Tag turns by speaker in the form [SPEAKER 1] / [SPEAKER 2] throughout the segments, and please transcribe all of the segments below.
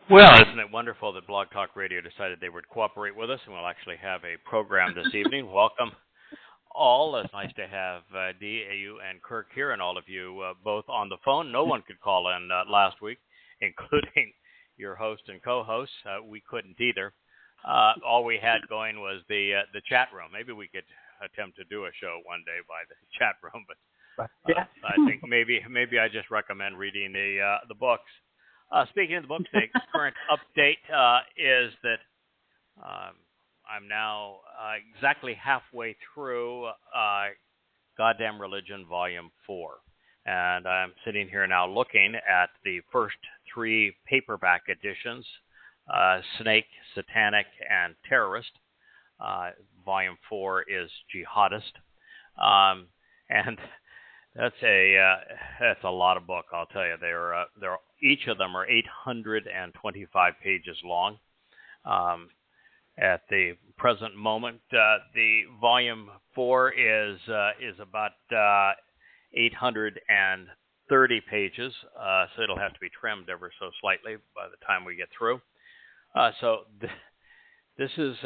[SPEAKER 1] Well, isn't it wonderful that Blog Talk Radio decided they would cooperate with us, and we'll actually have a program this evening. Welcome all. It's nice to have Dee, AU, and Kirk here, and all of you both on the phone. No one could call in last week, including your host and co-host. We couldn't either. All we had going was the chat room. Maybe we could attempt to do a show one day by the chat room, but I think maybe I just recommend reading the books. Speaking of the books, the current update is that I'm now exactly halfway through Goddamn Religion Volume 4. And I'm sitting here now looking at the first 3 paperback editions, Snake, Satanic, and Terrorist. Volume 4 is Jihadist. And that's a lot of book, I'll tell you. They're each of them are 825 pages long. At the present moment, the volume 4 is about 830 pages, so it'll have to be trimmed ever so slightly by the time we get through. This is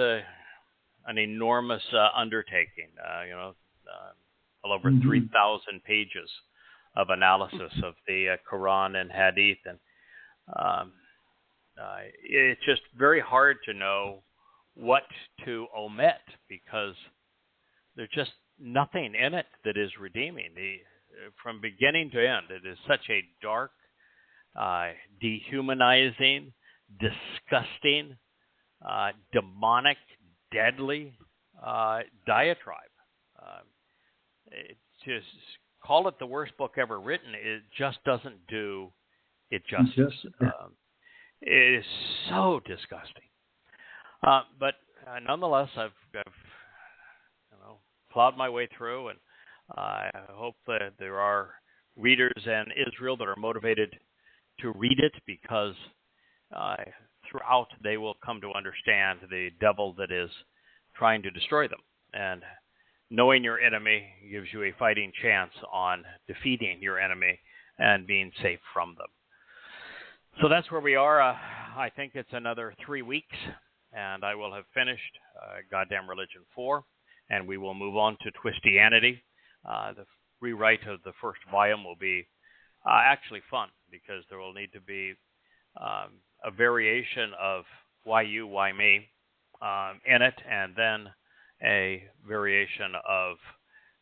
[SPEAKER 1] an enormous undertaking. Well over 3,000 pages of analysis of the Quran and Hadith, and it's just very hard to know what to omit because there's just nothing in it that is redeeming. From beginning to end, it is such a dark, dehumanizing, disgusting, demonic, deadly diatribe. Just call it the worst book ever written. It just doesn't do it justice. It is so disgusting. But nonetheless, I've plowed my way through, and I hope that there are readers in Israel that are motivated to read it because throughout they will come to understand the devil that is trying to destroy them. And knowing your enemy gives you a fighting chance on defeating your enemy and being safe from them. So that's where we are. I think it's another 3 weeks, and I will have finished Goddamn Religion 4, and we will move on to Twistianity. The rewrite of the first volume will be actually fun because there will need to be a variation of why you, why me in it, and then a variation of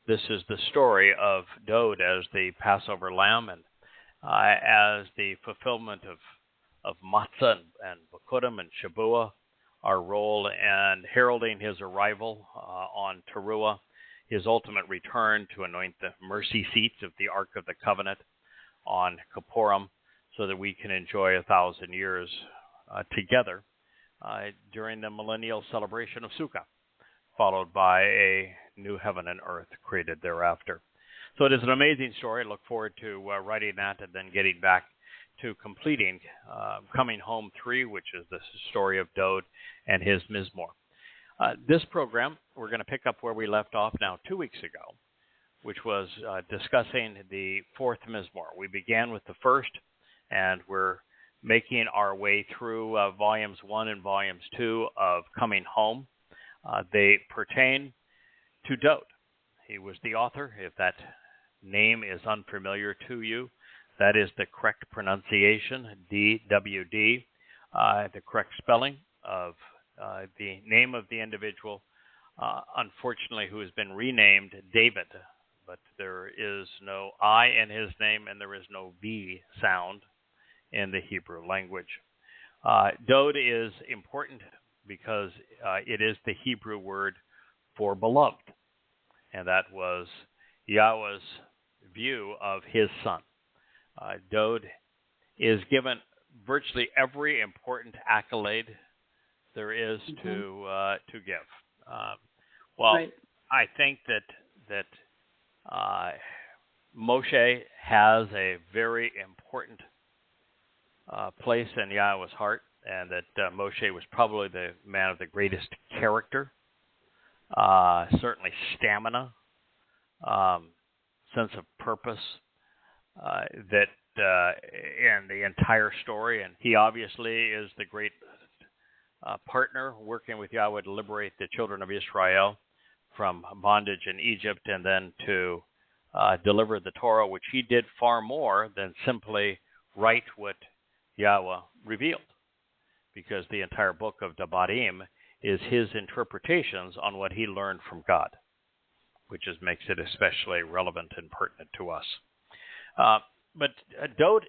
[SPEAKER 1] this is the story of Dowd as the Passover lamb and as the fulfillment of Matzah and Bikurim and Shabuah, our role in heralding his arrival on Towrah, his ultimate return to anoint the mercy seats of the Ark of the Covenant on Kippurim so that we can enjoy 1,000 years together during the millennial celebration of Sukkot, followed by a new heaven and earth created thereafter. So it is an amazing story. I look forward to writing that and then getting back to completing Coming Home 3, which is the story of Dowd and his Mizmor. This program, we're going to pick up where we left off now 2 weeks ago, which was discussing the fourth Mizmor. We began with the first, and we're making our way through volumes 1 and volumes 2 of Coming Home. They pertain to Dowd. He was the author. If that name is unfamiliar to you, that is the correct pronunciation, D-W-D, the correct spelling of the name of the individual, unfortunately, who has been renamed David, but there is no I in his name and there is no V sound in the Hebrew language. Dowd is important because it is the Hebrew word for beloved, and that was Yahweh's view of his son. Dowd is given virtually every important accolade there is to give. Right. I think that Moshe has a very important place in Yahweh's heart, and that Moshe was probably the man of the greatest character, certainly stamina, sense of purpose, that in the entire story, and he obviously is the great partner working with Yahweh to liberate the children of Israel from bondage in Egypt, and then to deliver the Torah, which he did far more than simply write what Yahweh revealed, because the entire book of Devarim is his interpretations on what he learned from God, which makes it especially relevant and pertinent to us. But Dowd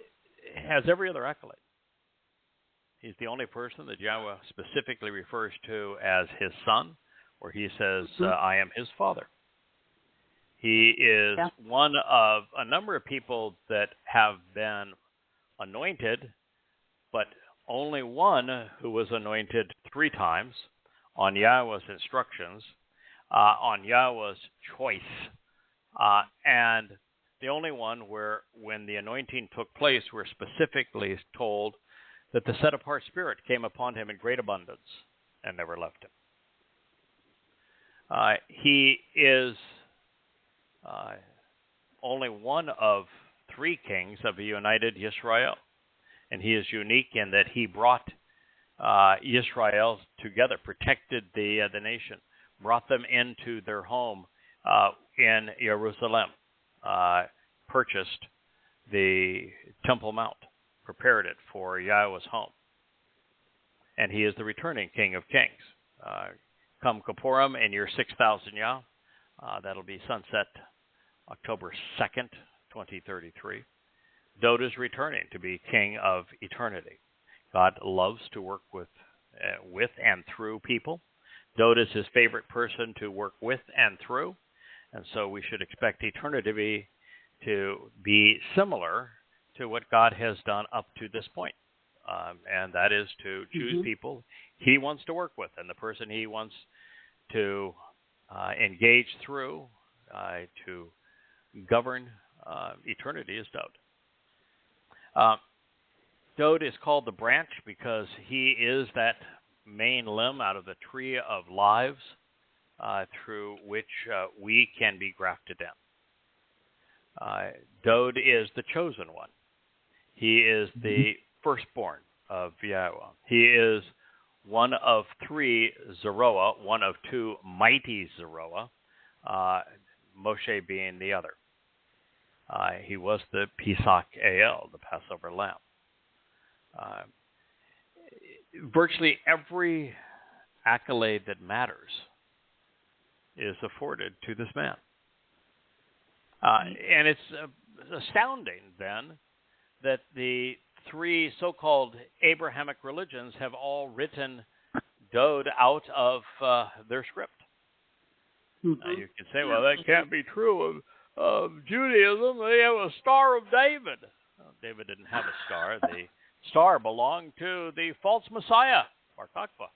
[SPEAKER 1] has every other accolade. He's the only person that Yahweh specifically refers to as his son, or he says, I am his father. He is one of a number of people that have been anointed, but only one who was anointed 3 times on Yahweh's instructions, on Yahweh's choice, and the only one where, when the anointing took place, we're specifically told that the set-apart spirit came upon him in great abundance and never left him. He is only one of 3 kings of a united Yisra'el, and he is unique in that he brought Yisrael together, protected the nation, brought them into their home in Jerusalem, purchased the Temple Mount, prepared it for Yahweh's home. And he is the returning King of Kings. Come Kippurim in year 6000 Yah, that'll be sunset October 2nd, 2033. Dowd is returning to be King of eternity. God loves to work with and through people. Dowd is his favorite person to work with and through, and so we should expect eternity to be similar to what God has done up to this point, and that is to choose people he wants to work with, and the person he wants to engage through to govern eternity is Dowd. Dowd is called the branch because he is that main limb out of the tree of lives through which we can be grafted in. Dowd is the chosen one. He is the firstborn of Yahweh. He is one of 3 Zeroah, one of 2 mighty Zeroah, Moshe being the other. He was the Pesach El, the Passover lamb. Virtually every accolade that matters is afforded to this man. And it's astounding, then, that the 3 so-called Abrahamic religions have all written Dowd out of their script. You can say, well, that can't be true of Judaism. They have a Star of David. Well, David didn't have a star. The star belonged to the false Messiah, Bar Kokhba.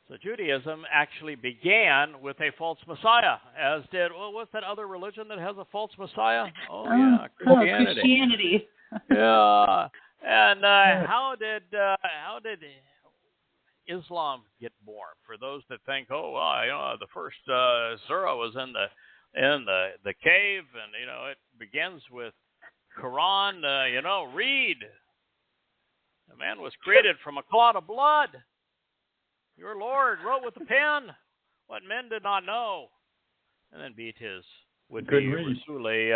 [SPEAKER 1] So Judaism actually began with a false Messiah, as did, what's that other religion that has a false Messiah? Christianity. Yeah. And how did Islam get born? For those that think, the first surah was in the cave, and it begins with Quran. Read. The man was created from a clot of blood. Your Lord wrote with a pen what men did not know, and then beat his would-be Rasuli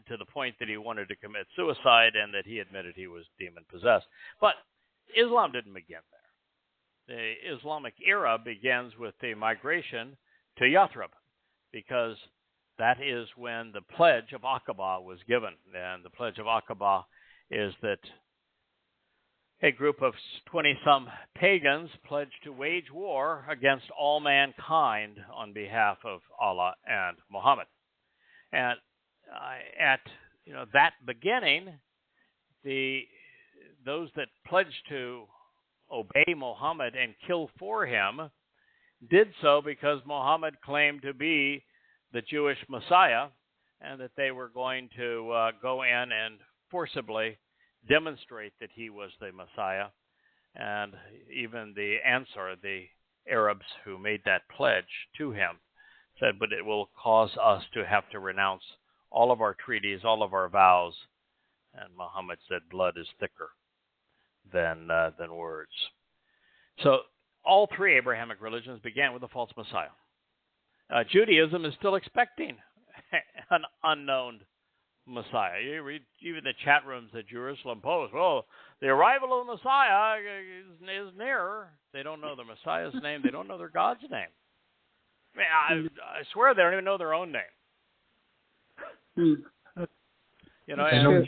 [SPEAKER 1] to the point that he wanted to commit suicide and that he admitted he was demon-possessed. But Islam didn't begin there. The Islamic era begins with the migration to Yathrib, because that is when the Pledge of Aqaba was given. And the Pledge of Aqaba is that a group of 20-some pagans pledged to wage war against all mankind on behalf of Allah and Muhammad. And at that beginning, those that pledged to obey Muhammad and kill for him did so because Muhammad claimed to be the Jewish Messiah, and that they were going to go in and forcibly demonstrate that he was the Messiah. And even the Ansar, the Arabs who made that pledge to him, said, but it will cause us to have to renounce all of our treaties, all of our vows, And Muhammad said, blood is thicker than words. So all three Abrahamic religions began with a false Messiah. Judaism is still expecting an unknown Messiah. You read even the chat rooms at Jerusalem Post. Well, the arrival of the Messiah is nearer. They don't know the Messiah's name. They don't know their God's name. I swear they don't even know their own name. You know, and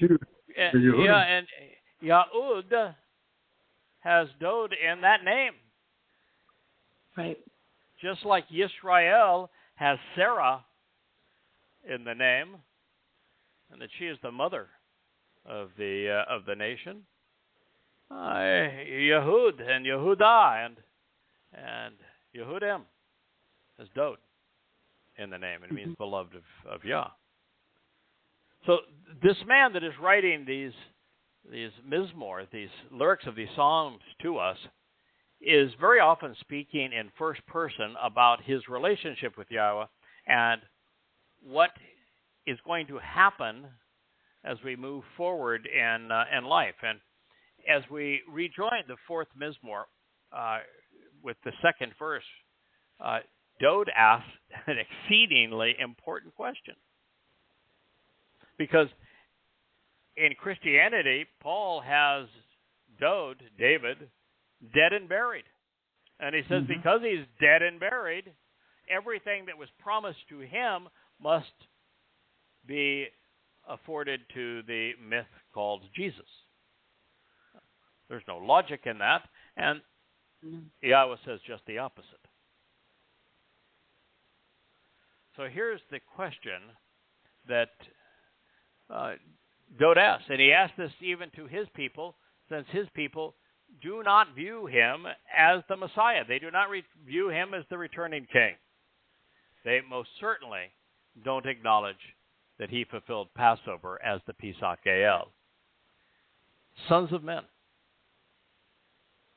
[SPEAKER 1] Yahud has Dowd in that name.
[SPEAKER 2] Right.
[SPEAKER 1] Just like Yisra'el has Sarah in the name, and that she is the mother of the nation. Yehud and Yehudah and Yehudim has Dowd in the name. It means beloved of Yah. So this man that is writing these mizmor, these lyrics of these songs to us, is very often speaking in first person about his relationship with Yahweh and what is going to happen as we move forward in life. And as we rejoin the fourth mizmor with the second verse, Dowd asks an exceedingly important question. Because in Christianity, Paul has Dowd, David, dead and buried. And he says because he's dead and buried, everything that was promised to him must be afforded to the myth called Jesus. There's no logic in that, and Yahweh says just the opposite. So here's the question that Dowd asks, and he asked this even to his people, since his people do not view him as the Messiah. They do not view him as the returning king. They most certainly don't acknowledge that he fulfilled Passover as the Pesach Gael. Sons of men,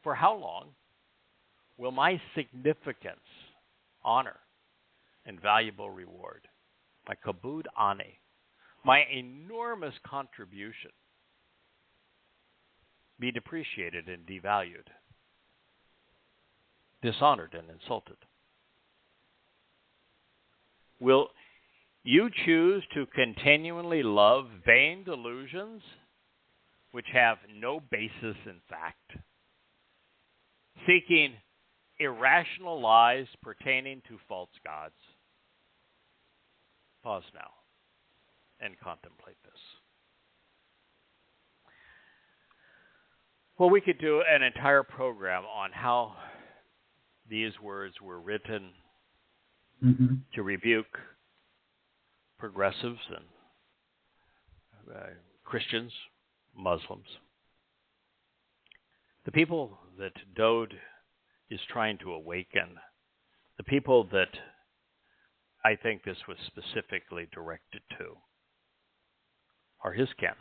[SPEAKER 1] for how long will my significance, honor, and valuable reward, my kabud ani, my enormous contribution, be depreciated and devalued, dishonored and insulted? Will you choose to continually love vain delusions which have no basis in fact, seeking irrational lies pertaining to false gods? Pause now and contemplate this. Well, we could do an entire program on how these words were written to rebuke progressives and Christians, Muslims. The people that Dowd is trying to awaken, the people that I think this was specifically directed to, are his kin,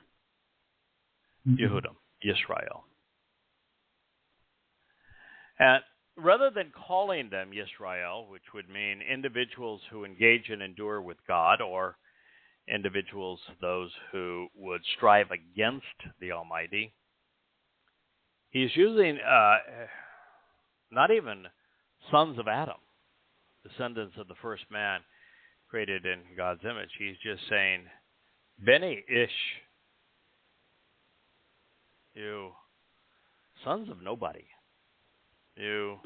[SPEAKER 1] Yehudim, Yisra'el. And rather than calling them Yisra'el, which would mean individuals who engage and endure with God, or individuals, those who would strive against the Almighty, he's using not even sons of Adam, descendants of the first man created in God's image. He's just saying, Beni Ish, you sons of nobody, you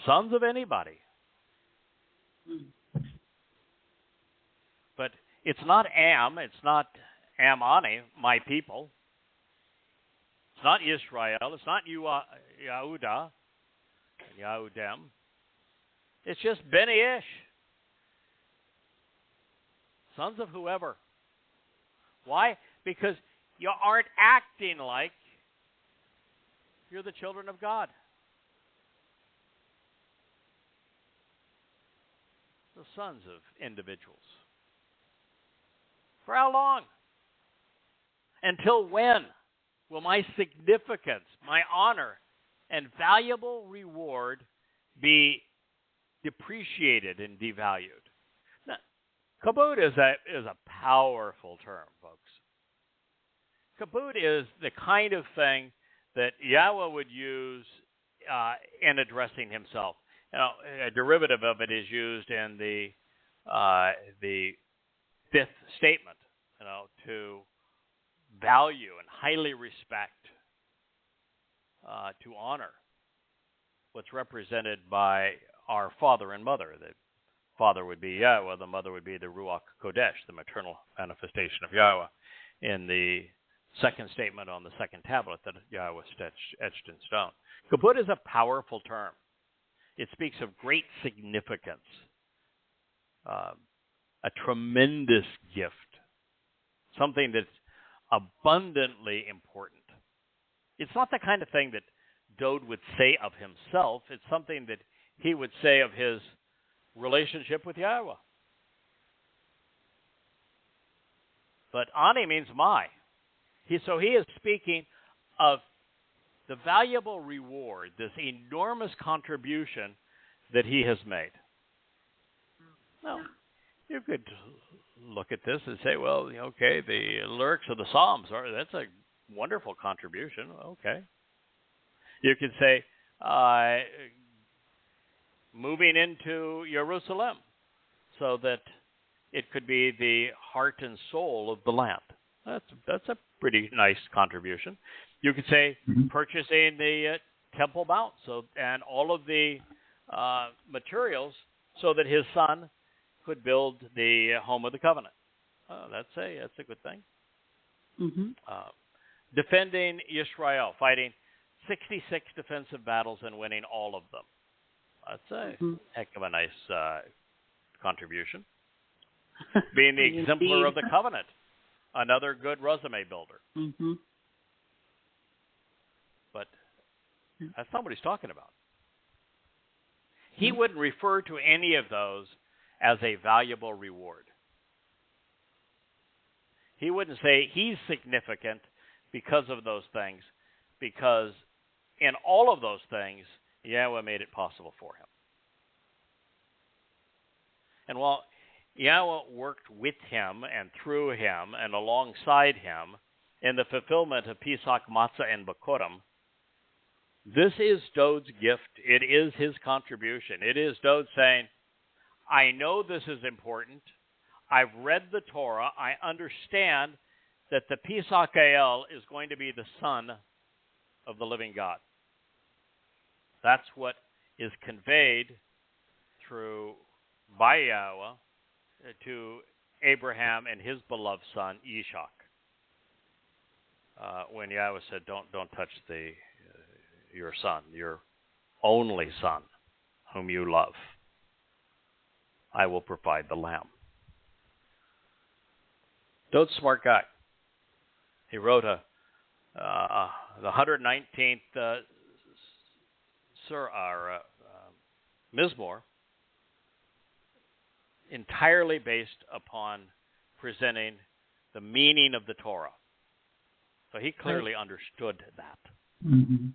[SPEAKER 1] sons of anybody. But it's not Am, it's not Amani, my people. It's not Yisrael, it's not Yehudah, Yehudim. It's just Beni Ish, sons of whoever. Why? Because you aren't acting like you're the children of God. The sons of individuals. For how long? Until when will my significance, my honor, and valuable reward be depreciated and devalued? Now, kabod is a powerful term, folks. Kabod is the kind of thing that Yahweh would use in addressing himself. A derivative of it is used in the fifth statement, to value and highly respect, to honor what's represented by our father and mother. The father would be Yahweh, the mother would be the Ruach Kodesh, the maternal manifestation of Yahweh, in the second statement on the second tablet that Yahweh etched in stone. Kabod is a powerful term. It speaks of great significance, a tremendous gift, something that's abundantly important. It's not the kind of thing that Dowd would say of himself. It's something that he would say of his relationship with Yahweh. But ani means my. So he is speaking of the valuable reward, this enormous contribution that he has made. Now, you could look at this and say, well, okay, the lyrics of the Psalms, that's a wonderful contribution. Okay. You could say, moving into Jerusalem so that it could be the heart and soul of the land. That's a pretty nice contribution. You could say purchasing the Temple Mount and all of the materials so that his son could build the home of the covenant. That's a good thing.
[SPEAKER 2] Mm-hmm.
[SPEAKER 1] Defending Yisra'el, fighting 66 defensive battles and winning all of them. That's a heck of a nice contribution. Being the exemplar of the covenant, another good resume builder.
[SPEAKER 2] Mm-hmm.
[SPEAKER 1] But that's not what he's talking about. He wouldn't refer to any of those as a valuable reward. He wouldn't say he's significant because of those things, because in all of those things, Yahweh made it possible for him. And while Yahweh worked with him and through him and alongside him in the fulfillment of Pesach, Matzah, and Bikurim, this is Dowd's gift. It is his contribution. It is Dowd saying, I know this is important. I've read the Torah. I understand that the Pesach is going to be the Son of the living God. That's what is conveyed by Yahweh to Abraham and his beloved son Ishak. When Yahweh said, "Don't touch your son, your only son, whom you love. I will provide the lamb." Dowd's a smart guy. He wrote the 119th Mizmor, entirely based upon presenting the meaning of the Torah. So he clearly understood that.
[SPEAKER 2] Mm-hmm.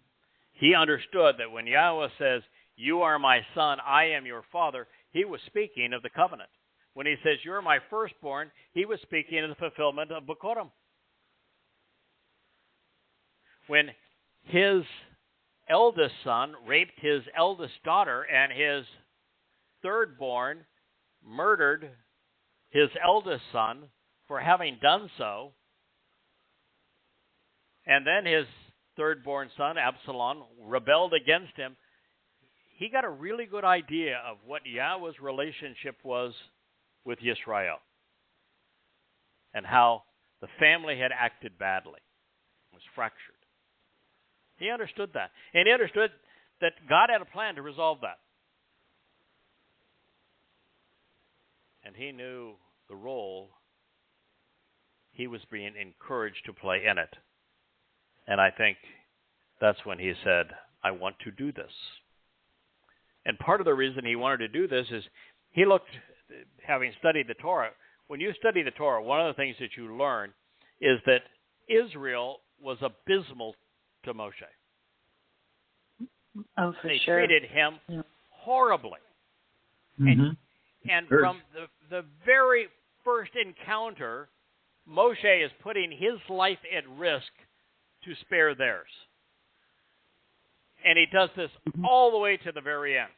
[SPEAKER 1] He understood that when Yahweh says, "You are my son, I am your father," he was speaking of the covenant. When he says, "You're my firstborn," he was speaking of the fulfillment of Bikurim. When his eldest son raped his eldest daughter and his thirdborn murdered his eldest son for having done so, and then his thirdborn son, Absalom, rebelled against him, he got a really good idea of what Yahweh's relationship was with Yisra'el and how the family had acted badly, was fractured. He understood that. And he understood that God had a plan to resolve that. And he knew the role he was being encouraged to play in it. And I think that's when he said, "I want to do this." And part of the reason he wanted to do this is he looked, having studied the Torah, when you study the Torah, one of the things that you learn is that Israel was abysmal to Moshe.
[SPEAKER 2] Oh, for
[SPEAKER 1] they
[SPEAKER 2] sure.
[SPEAKER 1] treated him horribly.
[SPEAKER 2] Mm-hmm.
[SPEAKER 1] And from the very first encounter, Moshe is putting his life at risk to spare theirs. And he does this all the way to the very end.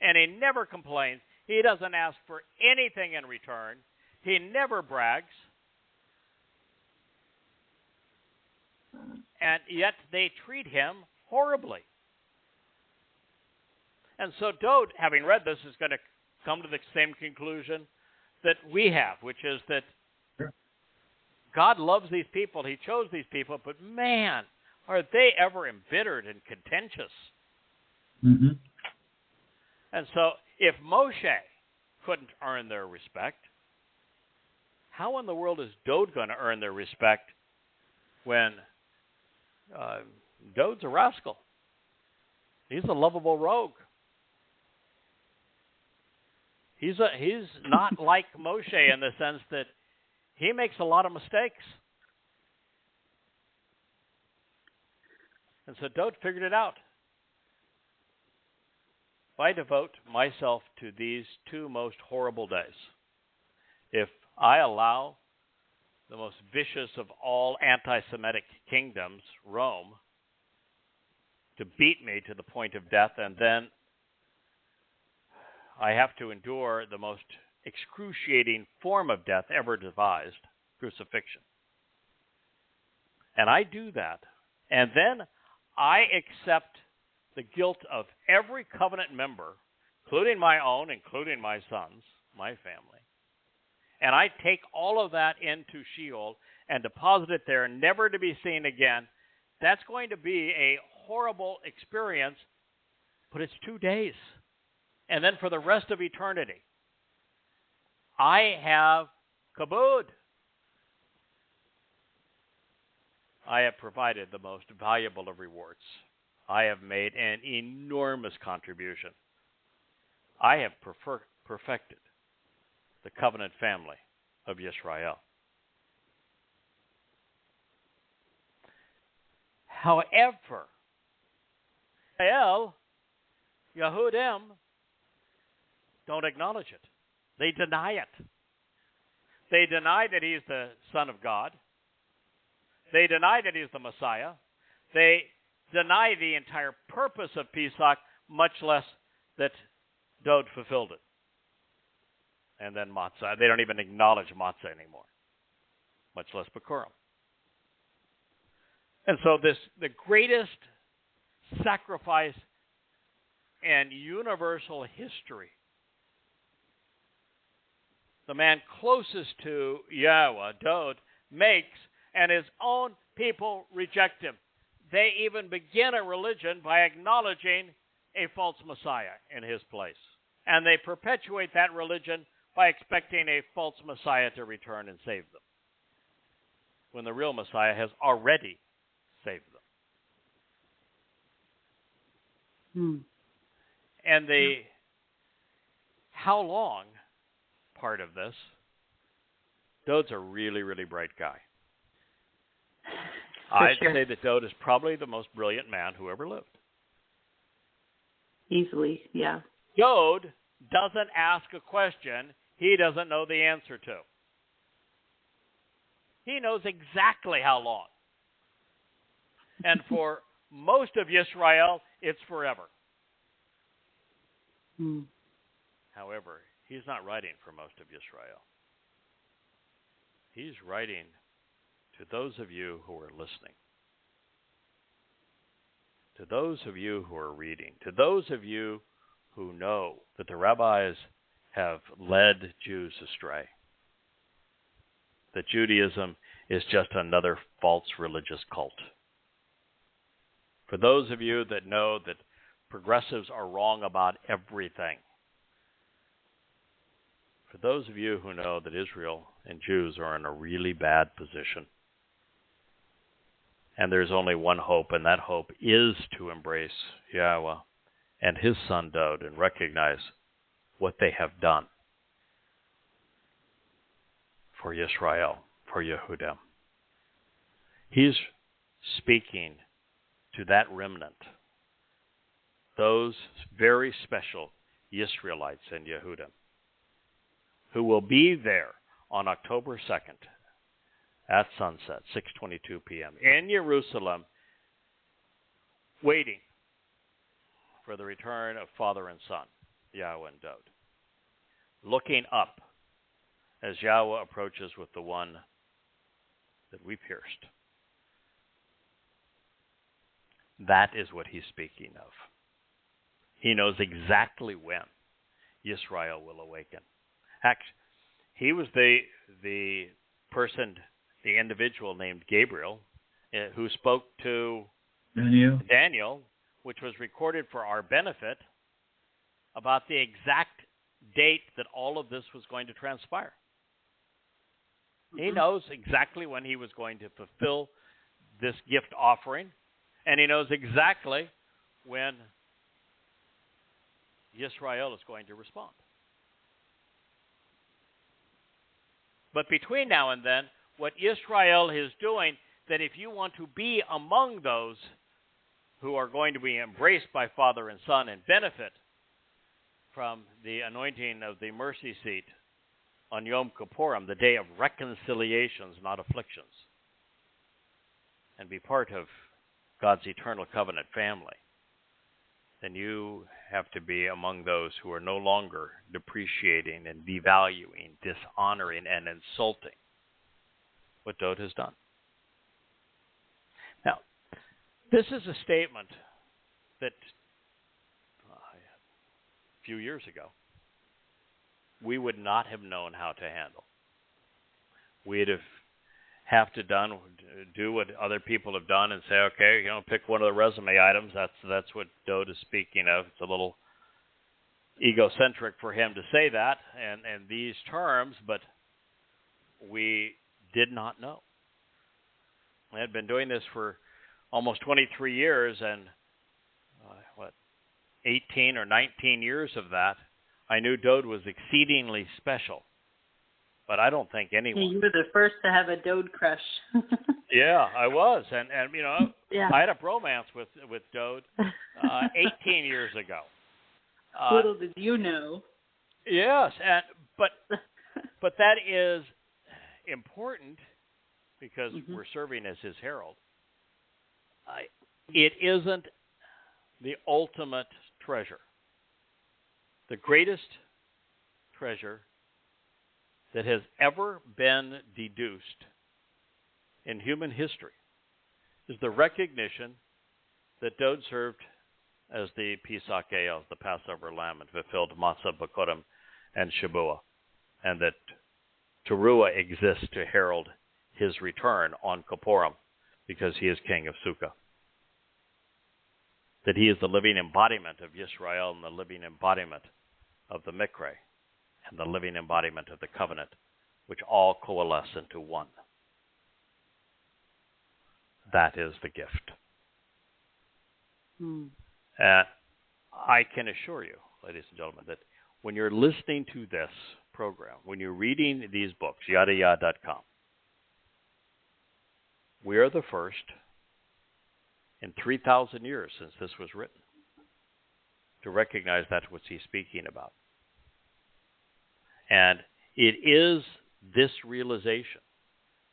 [SPEAKER 1] And he never complains. He doesn't ask for anything in return. He never brags. And yet they treat him horribly. And so Dowd, having read this, is going to come to the same conclusion that we have, which is that God loves these people. He chose these people, but man, are they ever embittered and contentious.
[SPEAKER 2] Mm-hmm.
[SPEAKER 1] And so if Moshe couldn't earn their respect, how in the world is Dowd going to earn their respect when Dowd's a rascal? He's a lovable rogue. He's not like Moshe in the sense that he makes a lot of mistakes. And so Dowd figured it out. If I devote myself to these two most horrible days, if I allow the most vicious of all anti-Semitic kingdoms, Rome, to beat me to the point of death, and then I have to endure the most excruciating form of death ever devised, crucifixion. And I do that, and then I accept the guilt of every covenant member, including my own, including my sons, my family. And I take all of that into Sheol and deposit it there, never to be seen again. That's going to be a horrible experience, but it's 2 days. And then for the rest of eternity, I have kabod. I have provided the most valuable of rewards. I have made an enormous contribution. I have perfected the covenant family of Yisra'el. However, Yehudim don't acknowledge it. They deny it. They deny that he's the Son of God. They deny that he's the Messiah. They deny the entire purpose of Pesach, much less that Dowd fulfilled it. And then matzah. They don't even acknowledge matzah anymore, much less Bikurim. And so the greatest sacrifice in universal history, the man closest to Yahweh, Dowd, makes, and his own people reject him. They even begin a religion by acknowledging a false Messiah in his place. And they perpetuate that religion by expecting a false Messiah to return and save them, when the real Messiah has already saved them. And the how long part of this, Dowd's a really, really bright guy. I'd say that Dowd is probably the most brilliant man who ever lived.
[SPEAKER 2] Easily, yeah.
[SPEAKER 1] Dowd doesn't ask a question he doesn't know the answer to. He knows exactly how long. And for most of Yisrael, it's forever. However, he's not writing for most of Yisrael. He's writing to those of you who are listening, to those of you who are reading, to those of you who know that the rabbis have led Jews astray, that Judaism is just another false religious cult. For those of you that know that progressives are wrong about everything, for those of you who know that Israel and Jews are in a really bad position, and there's only one hope, and that hope is to embrace Yahweh and his son Dowd and recognize what they have done for Yisrael, for Yehudim. He's speaking to that remnant, those very special Yisraelites and Yehudim, who will be there on October 2nd at sunset, 6:22 p.m. in Jerusalem, waiting for the return of Father and Son, Yahweh and Dowd, looking up as Yahweh approaches with the one that we pierced. That is what he's speaking of. He knows exactly when Yisra'el will awaken. Actually, he was the person, the individual named Gabriel, who spoke to Daniel, which was recorded for our benefit, about the exact date that all of this was going to transpire. He knows exactly when he was going to fulfill this gift offering, and he knows exactly when Yisra'el is going to respond. But between now and then, what Yisra'el is doing, that if you want to be among those who are going to be embraced by Father and Son and benefit from the anointing of the mercy seat on Yom Kippurim, the day of reconciliations, not afflictions, and be part of God's eternal covenant family, then you have to be among those who are no longer depreciating and devaluing, dishonoring, and insulting what Dowd has done. Now, this is a statement that a few years ago we would not have known how to handle. We'd have to do what other people have done and say, okay, pick one of the resume items. That's what Dowd is speaking of. It's a little egocentric for him to say that and these terms, but we did not know. I had been doing this for almost 23 years, and 18 or 19 years of that, I knew Dowd was exceedingly special. But I don't think anyone.
[SPEAKER 2] You were the first to have a Dowd crush.
[SPEAKER 1] Yeah, I was, and
[SPEAKER 2] yeah.
[SPEAKER 1] I had a bromance with Dowd 18 years ago.
[SPEAKER 2] Little did you know.
[SPEAKER 1] Yes, but that is important because we're serving as his herald. It isn't the ultimate treasure. The greatest treasure that has ever been deduced in human history is the recognition that Dowd served as the Pesach El, the Passover lamb, and fulfilled Matzah, Bakodim, and Shabuah, and that Towrah exists to herald his return on Kippurim because he is king of Sukkah. That he is the living embodiment of Yisra'el and the living embodiment of the Mikra and the living embodiment of the covenant, which all coalesce into one. That is the gift. And I can assure you, ladies and gentlemen, that when you're listening to this program, when you're reading these books, YadaYah.com, we are the first in 3,000 years since this was written to recognize that's what he's speaking about. And it is this realization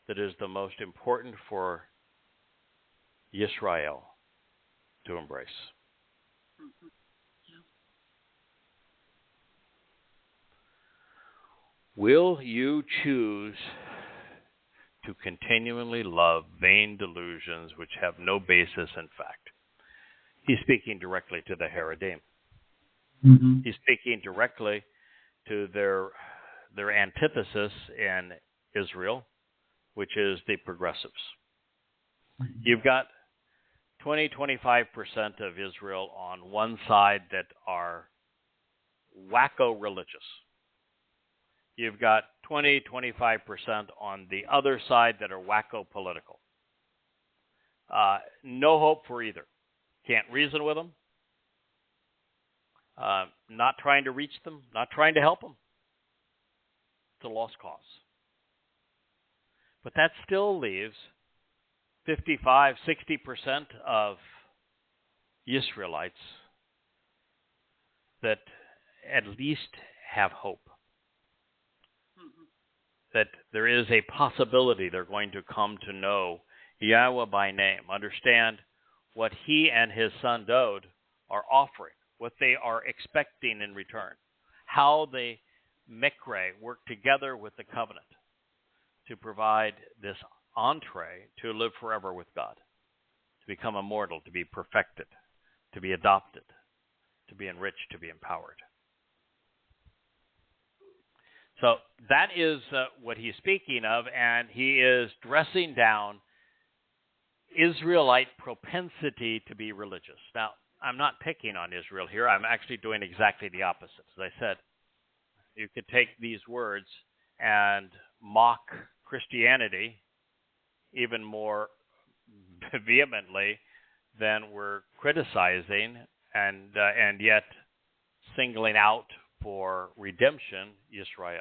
[SPEAKER 1] that is the most important for Yisra'el to embrace. Will you choose to continually love vain delusions which have no basis in fact? He's speaking directly to the Haredim. He's speaking directly to their antithesis in Israel, which is the progressives. You've got 20-25% of Israel on one side that are wacko religious. You've got 20-25% on the other side that are wacko political. No hope for either. Can't reason with them. Not trying to reach them. Not trying to help them. It's a lost cause. But that still leaves 55-60% of Israelites that at least have hope. that there is a possibility they're going to come to know Yahweh by name, understand what he and his son Dowd are offering, what they are expecting in return, how the Mikre work together with the covenant to provide this entree to live forever with God, to become immortal, to be perfected, to be adopted, to be enriched, to be empowered. So that is what he's speaking of, and he is dressing down Israelite propensity to be religious. Now, I'm not picking on Israel here. I'm actually doing exactly the opposite. As I said, you could take these words and mock Christianity even more vehemently than we're criticizing and yet singling out for redemption Yisra'el.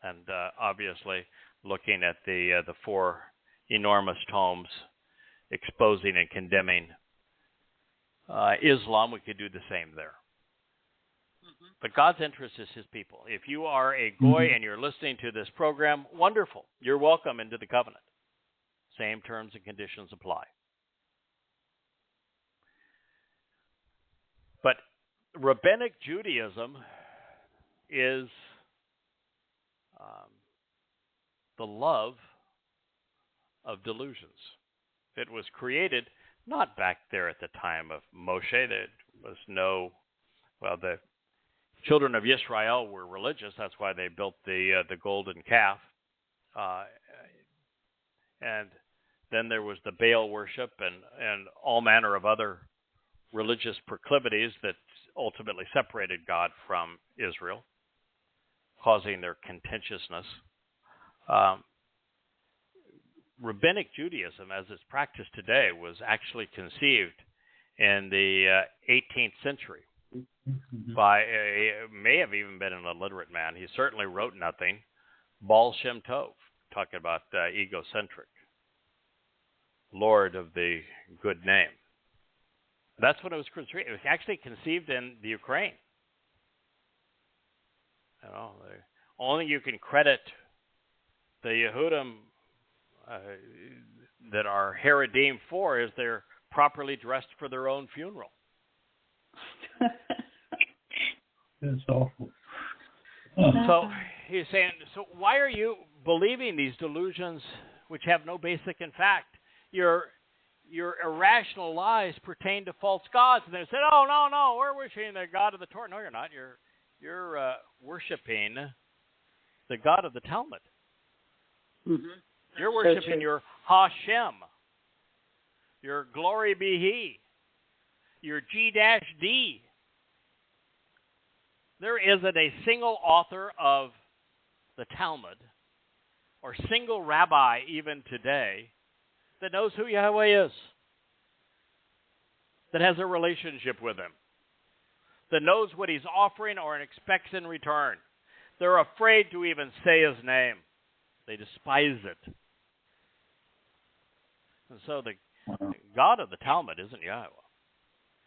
[SPEAKER 1] And obviously looking at the four enormous tomes exposing and condemning Islam, we could do the same there. Mm-hmm. But God's interest is his people. If you are a Goy and you're listening to this program, wonderful. You're welcome into the covenant. Same terms and conditions apply. But Rabbinic Judaism is the love of delusions. It was created not back there at the time of Moshe. There was no, well, the children of Yisra'el were religious. That's why they built the golden calf. And then there was the Baal worship and all manner of other religious proclivities that ultimately separated God from Israel, causing their contentiousness. Rabbinic Judaism, as it's practiced today, was actually conceived in the 18th century by may have even been an illiterate man. He certainly wrote nothing. Baal Shem Tov, talking about egocentric, Lord of the good name. That's when it was conceived. It was actually conceived in the Ukraine. You know, only you can credit the Yehudim that are Haredim for is they're properly dressed for their own funeral.
[SPEAKER 3] That's awful.
[SPEAKER 1] So he's saying, so why are you believing these delusions which have no basic in fact? Your irrational lies pertain to false gods. And they said, oh, no, we're worshiping the God of the Torah. No, you're not. You're worshiping the God of the Talmud. Mm-hmm. You're worshiping your Hashem, your glory be He, your G-D. There isn't a single author of the Talmud or single rabbi even today that knows who Yahweh is, that has a relationship with Him, that knows what He's offering or expects in return. They're afraid to even say His name. They despise it. And so the God of the Talmud isn't Yahweh.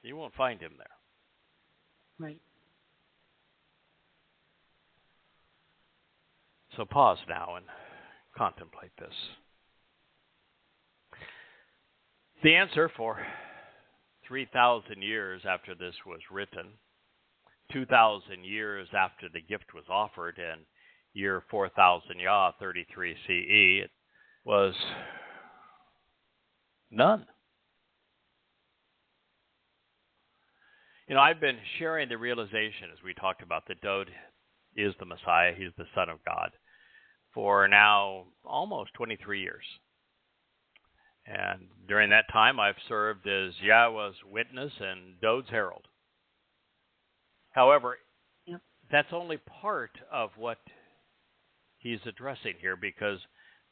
[SPEAKER 1] You won't find Him there.
[SPEAKER 2] Right.
[SPEAKER 1] So pause now and contemplate this. The answer for 3,000 years after this was written, 2,000 years after the gift was offered in year 4000 Yah, 33 CE, it was none. You know, I've been sharing the realization as we talked about that Dowd is the Messiah, he's the Son of God, for now almost 23 years. And during that time, I've served as Yahweh's witness and Dowd's herald. However, that's only part of what he's addressing here, because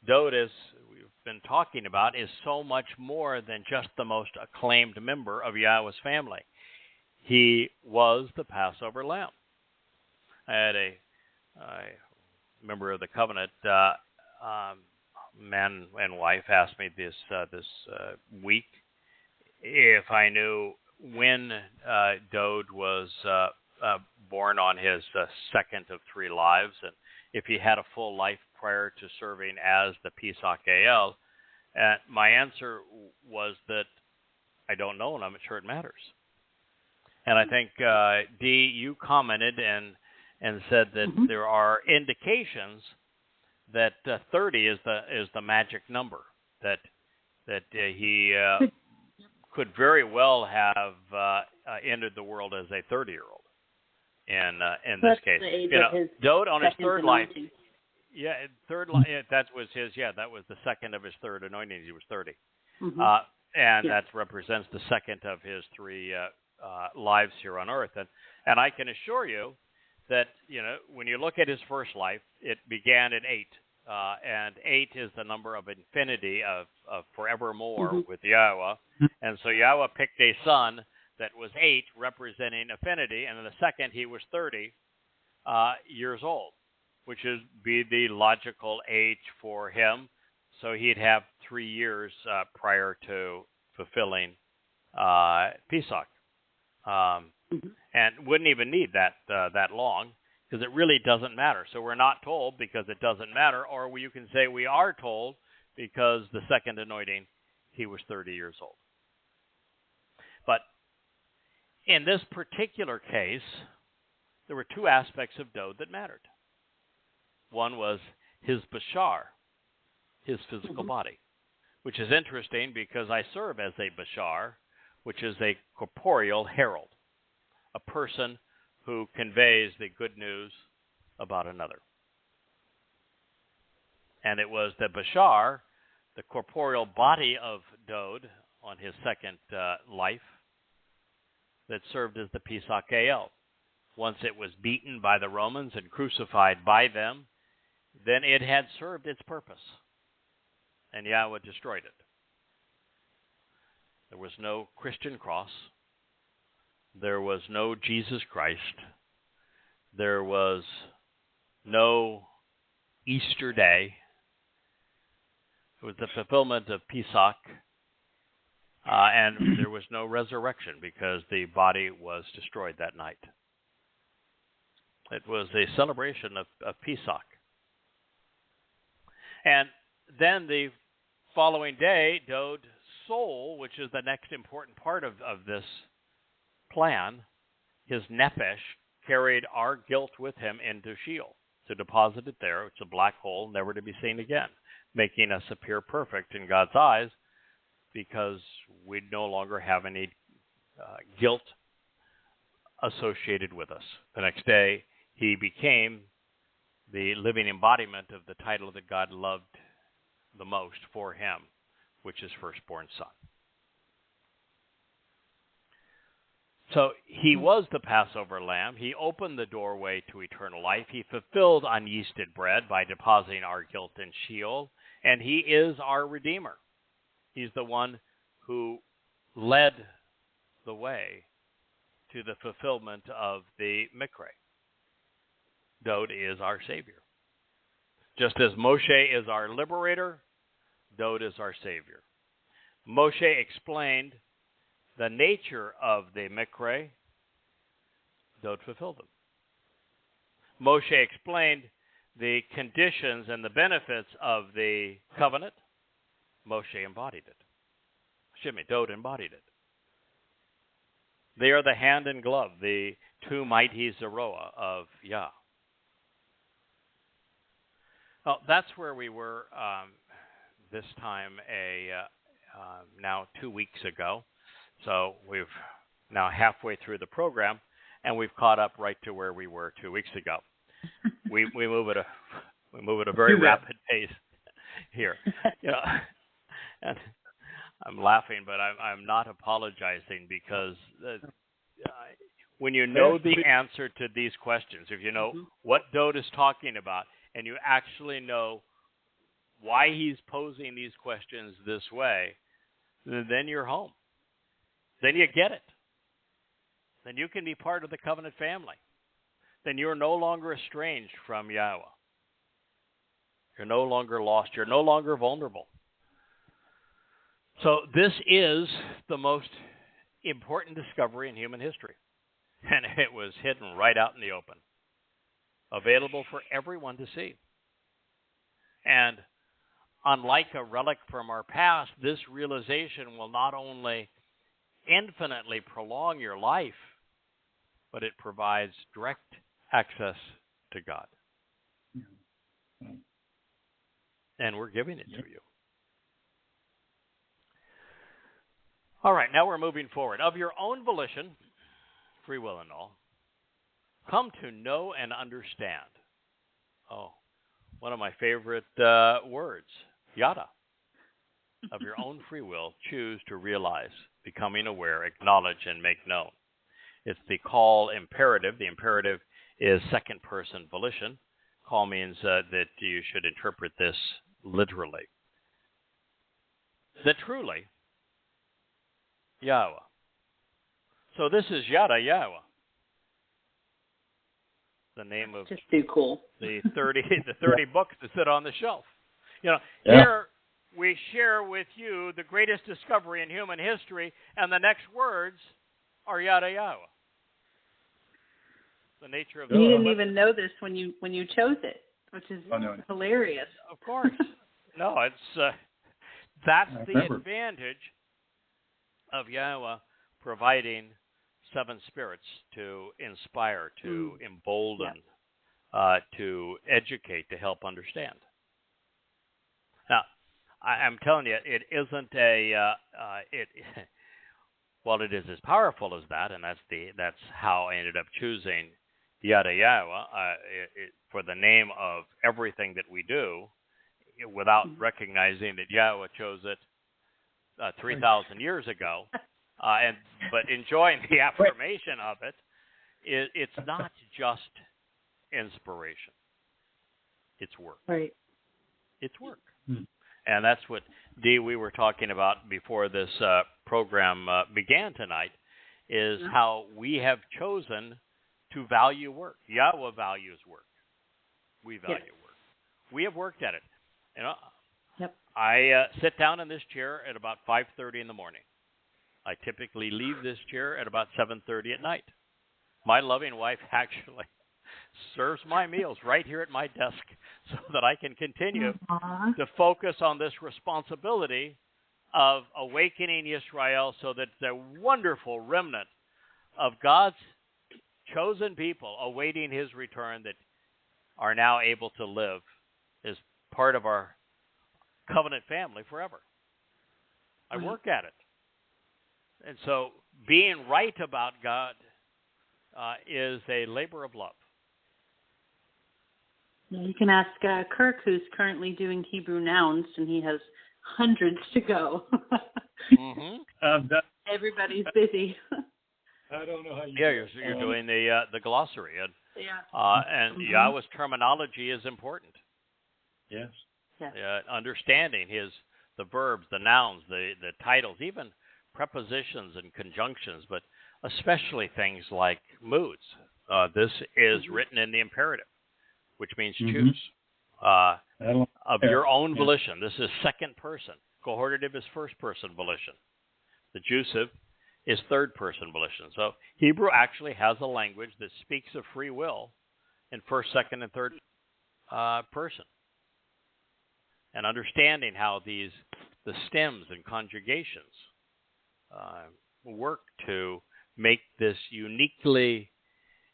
[SPEAKER 1] Dowd, as we've been talking about, is so much more than just the most acclaimed member of Yahweh's family. He was the Passover lamb. I had a member of the covenant, man and wife, asked me this week if I knew when Dowd was born on his second of three lives, and if he had a full life prior to serving as the Yisra'el. And my answer was that I don't know, and I'm not sure it matters. And I think, Dee, you commented and said that there are indications that 30 is the magic number, that he could very well have entered the world as a 30-year-old in this case. Dowd on his third life. Yeah, that was his. Yeah, that was the second of his third anointing. He was 30, and that represents the second of his three lives here on earth. And I can assure you that when you look at his first life, it began at 8, and 8 is the number of infinity of forevermore with Yahowah, and so Yahowah picked a son that was 8, representing affinity, and in the second he was 30 years old, which is be the logical age for him. So he'd have 3 years prior to fulfilling Pesach, and wouldn't even need that long, because it really doesn't matter. So we're not told because it doesn't matter, or you can say we are told because the second anointing, he was 30 years old. But in this particular case, there were two aspects of Dowd that mattered. One was his bashar, his physical body, which is interesting because I serve as a bashar, which is a corporeal herald, a person who conveys the good news about another. And it was the bashar, the corporeal body of Dowd on his second life, that served as the Yisra'el. Once it was beaten by the Romans and crucified by them, then it had served its purpose, and Yahowah destroyed it. There was no Christian cross. There was no Jesus Christ. There was no Easter Day. It was the fulfillment of Pesach, and there was no resurrection because the body was destroyed that night. It was a celebration of Pesach. And then the following day, Dowd's soul, which is the next important part of this plan, his nephesh, carried our guilt with him into Sheol to deposit it there. It's a black hole, never to be seen again, making us appear perfect in God's eyes because we no longer have any guilt associated with us. The next day, he became the living embodiment of the title that God loved the most for him, which is firstborn son. So he was the Passover lamb. He opened the doorway to eternal life. He fulfilled unyeasted bread by depositing our guilt in Sheol, and he is our Redeemer. He's the one who led the way to the fulfillment of the Mikra. Dowd is our Savior. Just as Moshe is our liberator, Dowd is our Savior. Moshe explained the nature of the Mikra, Dowd fulfilled them. Moshe explained the conditions and the benefits of the covenant, Moshe embodied it. Dowd embodied it. They are the hand and glove, the two mighty Zeroah of Yah. Well, that's where we were this time now 2 weeks ago. So we've now halfway through the program, and we've caught up right to where we were 2 weeks ago. We move at a very rapid pace here. And I'm laughing, but I'm not apologizing because when you know the answer to these questions, if you know what Dowd is talking about, and you actually know why he's posing these questions this way, then you're home. Then you get it. Then you can be part of the covenant family. Then you're no longer estranged from Yahowah. You're no longer lost. You're no longer vulnerable. So this is the most important discovery in human history. And it was hidden right out in the open, available for everyone to see. And unlike a relic from our past, this realization will not only infinitely prolong your life, but it provides direct access to God. And we're giving it to you. All right, now we're moving forward. Of your own volition, free will and all, come to know and understand. Oh, one of my favorite words, yada. Of your own free will, choose to realize, becoming aware, acknowledge, and make known. It's the call imperative. The imperative is second person volition. Call means that you should interpret this literally. That truly, Yahweh. So this is Yada Yahowah, the name of
[SPEAKER 2] Just too cool.
[SPEAKER 1] the 30 books that sit on the shelf. Here we share with you the greatest discovery in human history, and the next words are Yada Yahowah. The nature of the
[SPEAKER 2] You didn't even know this when you chose it, which is hilarious.
[SPEAKER 1] Of course. No, it's that's the advantage of Yahweh providing seven spirits to inspire, to embolden, to educate, to help understand. Now, I'm telling you, it isn't while it is as powerful as that, and that's how I ended up choosing Yada Yahowah for the name of everything that we do, without recognizing that Yahweh chose it 3,000 years ago, but enjoying the affirmation of it. It's not just inspiration; it's work.
[SPEAKER 2] Right.
[SPEAKER 1] It's work. And that's what, Dee, we were talking about before this program began tonight, is how we have chosen to value work. Yahweh values work. We value work. We have worked at it. I sit down in this chair at about 5:30 in the morning. I typically leave this chair at about 7:30 at night. My loving wife actually serves my meals right here at my desk so that I can continue to focus on this responsibility of awakening Yisra'el, so that the wonderful remnant of God's chosen people awaiting his return that are now able to live as part of our covenant family forever. I work at it. And so being right about God is a labor of love.
[SPEAKER 2] You can ask Kirk, who's currently doing Hebrew nouns, and he has hundreds to go. Everybody's busy.
[SPEAKER 3] I don't know how you.
[SPEAKER 1] Yeah, you're doing the glossary, and Yahweh's terminology is important.
[SPEAKER 3] Yes.
[SPEAKER 1] Understanding the verbs, the nouns, the titles, even prepositions and conjunctions, but especially things like moods. This is written in the imperative, which means choose. Of your own volition. This is second person. Cohortative is first person volition. The Jusiv is third person volition. So Hebrew actually has a language that speaks of free will in first, second, and third person. And understanding how the stems and conjugations work to make this uniquely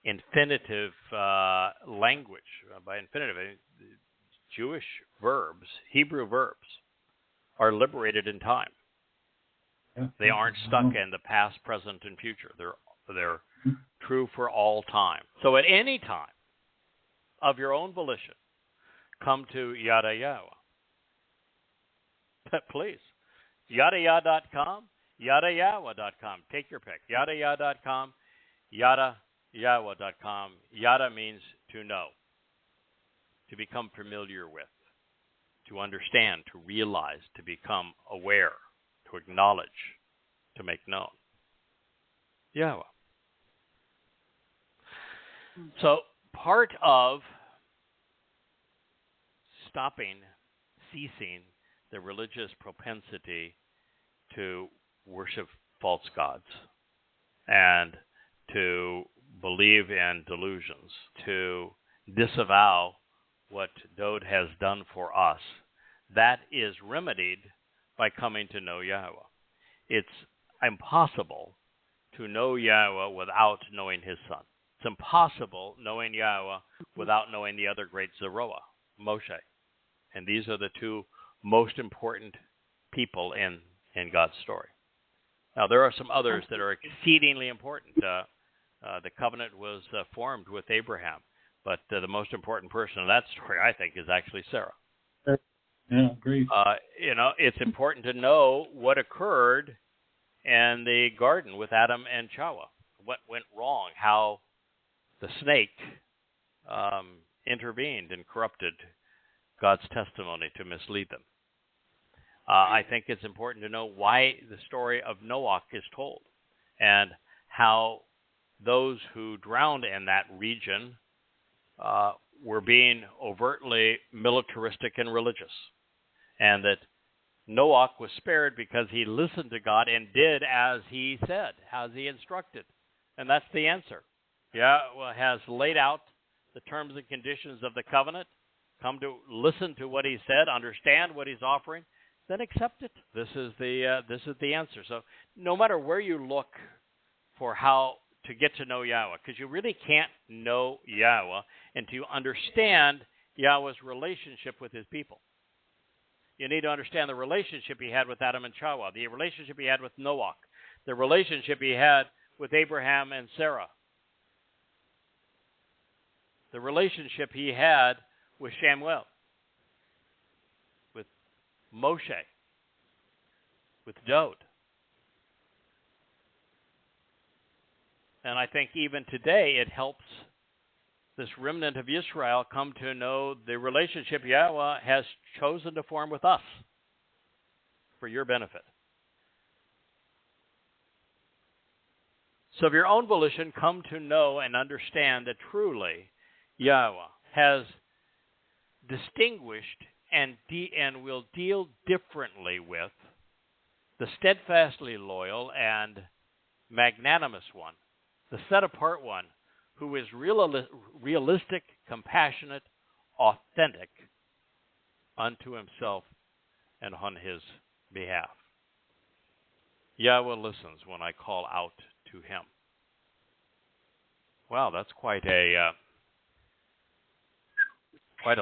[SPEAKER 1] infinitive language. By infinitive, Jewish verbs, Hebrew verbs, are liberated in time. They aren't stuck in the past, present, and future. They're true for all time. So at any time of your own volition, come to Yada Yahowah. Please. YadaYah.com, YadaYahowah.com. Take your pick. YadaYah.com, YadaYahowah.com. Yada means to know, to become familiar with, to understand, to realize, to become aware, to acknowledge, to make known. Yahweh. So part of ceasing the religious propensity to worship false gods and to believe in delusions, to disavow what Dowd has done for us, that is remedied by coming to know Yahowah. It's impossible to know Yahowah without knowing his son. It's impossible knowing Yahowah without knowing the other great Zeroah, Moshe. And these are the two most important people in God's story. Now, there are some others that are exceedingly important. The covenant was formed with Abraham, but the most important person in that story, I think, is actually Sarah.
[SPEAKER 3] Yeah, agreed.
[SPEAKER 1] It's important to know what occurred in the garden with Adam and Chawah. What went wrong, how the snake intervened and corrupted God's testimony to mislead them. I think it's important to know why the story of Noah is told and how those who drowned in that region were being overtly militaristic and religious, and that Noah was spared because he listened to God and did as he said, as he instructed. And that's the answer. Yahweh has laid out the terms and conditions of the covenant. Come to listen to what he said, understand what he's offering, then accept it. This is the answer. So no matter where you look for how to get to know Yahweh, because you really can't know Yahweh until you understand Yahweh's relationship with his people. You need to understand the relationship he had with Adam and Chawah, the relationship he had with Noah, the relationship he had with Abraham and Sarah, the relationship he had with Shamuel, with Moshe, with Dowd. And I think even today it helps this remnant of Yisra'el come to know the relationship Yahweh has chosen to form with us for your benefit. So of your own volition, come to know and understand that truly Yahweh has distinguished and will deal differently with the steadfastly loyal and magnanimous one, the set-apart one, who is realistic, compassionate, authentic unto himself and on his behalf. Yahweh listens when I call out to him. Wow, that's quite a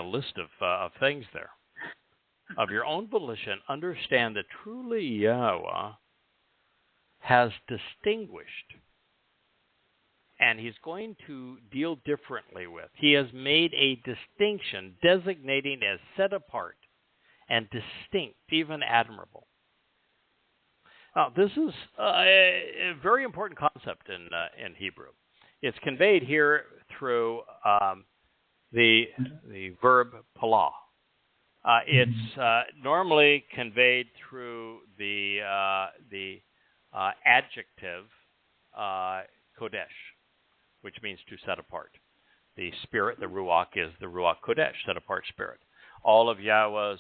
[SPEAKER 1] list of things there. Of your own volition, understand that truly Yahweh has distinguished, and he's going to deal differently with. He has made a distinction, designating as set apart and distinct, even admirable. Now, this is a very important concept in Hebrew. It's conveyed here through the verb palah. It's normally conveyed through the adjective kodesh, which means to set apart. The spirit, the ruach, is the ruach kodesh, set apart spirit. All of Yahweh's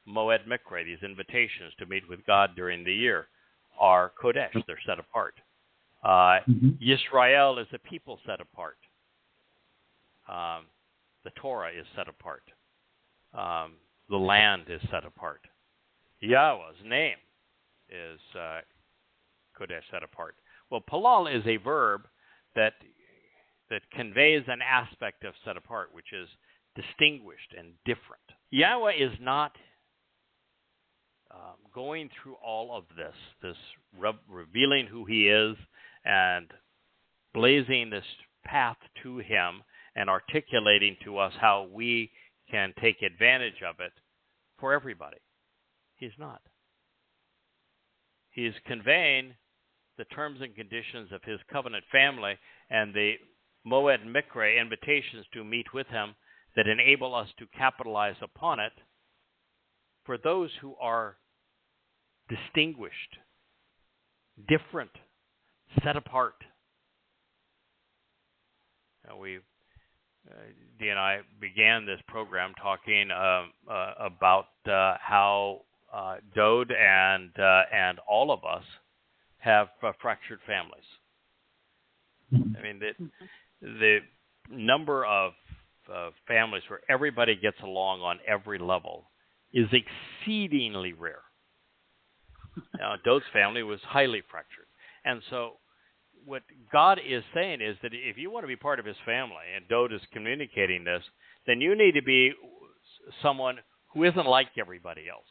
[SPEAKER 1] moed mikra, these invitations to meet with God during the year, are kodesh. They're set apart. Yisra'el is a people set apart. The Torah is set apart. The land is set apart. Yahweh's name is kodesh, set apart. Well, palal is a verb that conveys an aspect of set apart, which is distinguished and different. Yahweh is not going through all of this revealing who he is and blazing this path to him and articulating to us how we can take advantage of it for everybody. He's not. He's conveying the terms and conditions of his covenant family and the moed mikra invitations to meet with him that enable us to capitalize upon it for those who are distinguished, different, set apart. Now Dee and I began this program talking about how Dowd and all of us have fractured families.
[SPEAKER 3] Mhm.
[SPEAKER 1] I mean, the number of families where everybody gets along on every level is exceedingly rare. Now, Dowd's family was highly fractured. And so what God is saying is that if you want to be part of his family, and Dowd is communicating this, then you need to be someone who isn't like everybody else,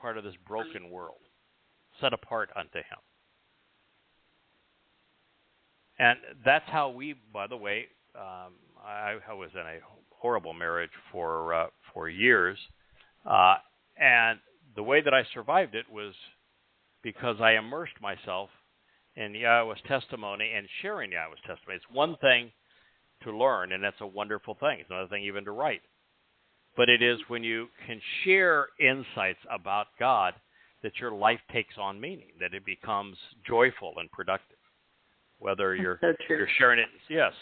[SPEAKER 1] part of this broken world, set apart unto him. And that's how we, by the way, I was in a horrible marriage for years, and the way that I survived it was because I immersed myself in Yahowah's testimony and sharing Yahowah's testimony. It's one thing to learn, and that's a wonderful thing. It's another thing even to write. But it is when you can share insights about God that your life takes on meaning, that it becomes joyful and productive. Whether you're sharing it,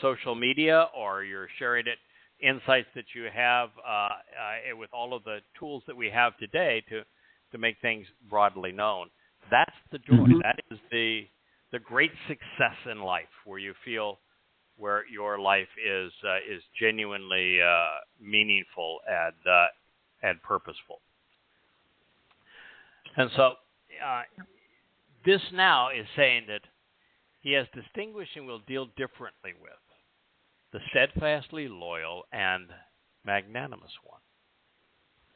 [SPEAKER 1] social media, or you're sharing it insights that you have with all of the tools that we have today to make things broadly known. That's the joy. Mm-hmm. That is the great success in life, where you feel where your life is genuinely meaningful and purposeful. And so this now is saying that he has distinguished and will deal differently with the steadfastly loyal and magnanimous one,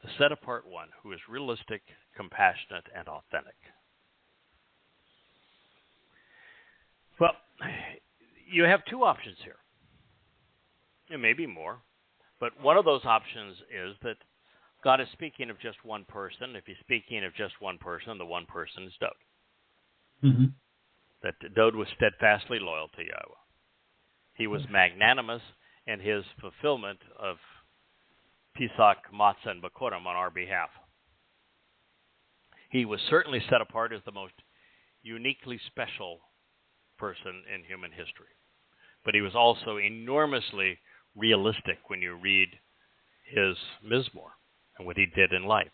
[SPEAKER 1] the set-apart one who is realistic, compassionate, and authentic. Well, you have two options here. There may be more, but one of those options is that God is speaking of just one person. If he's speaking of just one person, the one person is Dowd.
[SPEAKER 3] Mm-hmm.
[SPEAKER 1] That Dowd was steadfastly loyal to Yahowah. He was magnanimous in his fulfillment of Pesach, Matzah, and Bikurim on our behalf. He was certainly set apart as the most uniquely special person in human history. But he was also enormously realistic when you read his Mizmor and what he did in life.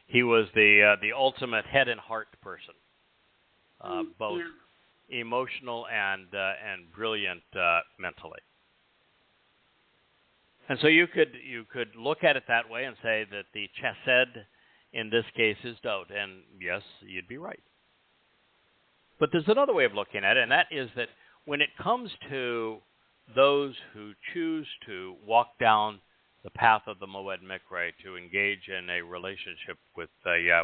[SPEAKER 1] He was the ultimate head and heart person. Both emotional and brilliant mentally. And so you could look at it that way and say that the Chasyd in this case is Dowd, and yes, you'd be right. But there's another way of looking at it, and that is that when it comes to those who choose to walk down the path of the Moed Mikre, to engage in a relationship with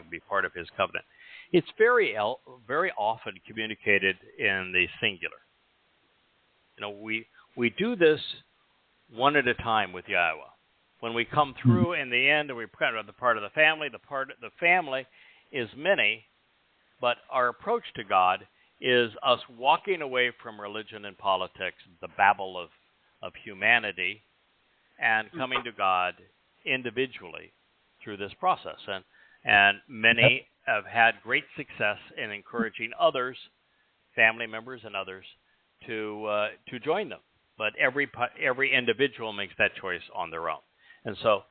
[SPEAKER 1] be part of his covenant, it's very often communicated in the singular. You know, we do this one at a time with Yahowah. When we come through in the end, and we're kind of the part of the family. The family is many, but our approach to God is us walking away from religion and politics, the babble of humanity, and coming to God individually through this process. And many have had great success in encouraging others, family members and others, to join them. But every individual makes that choice on their own. And so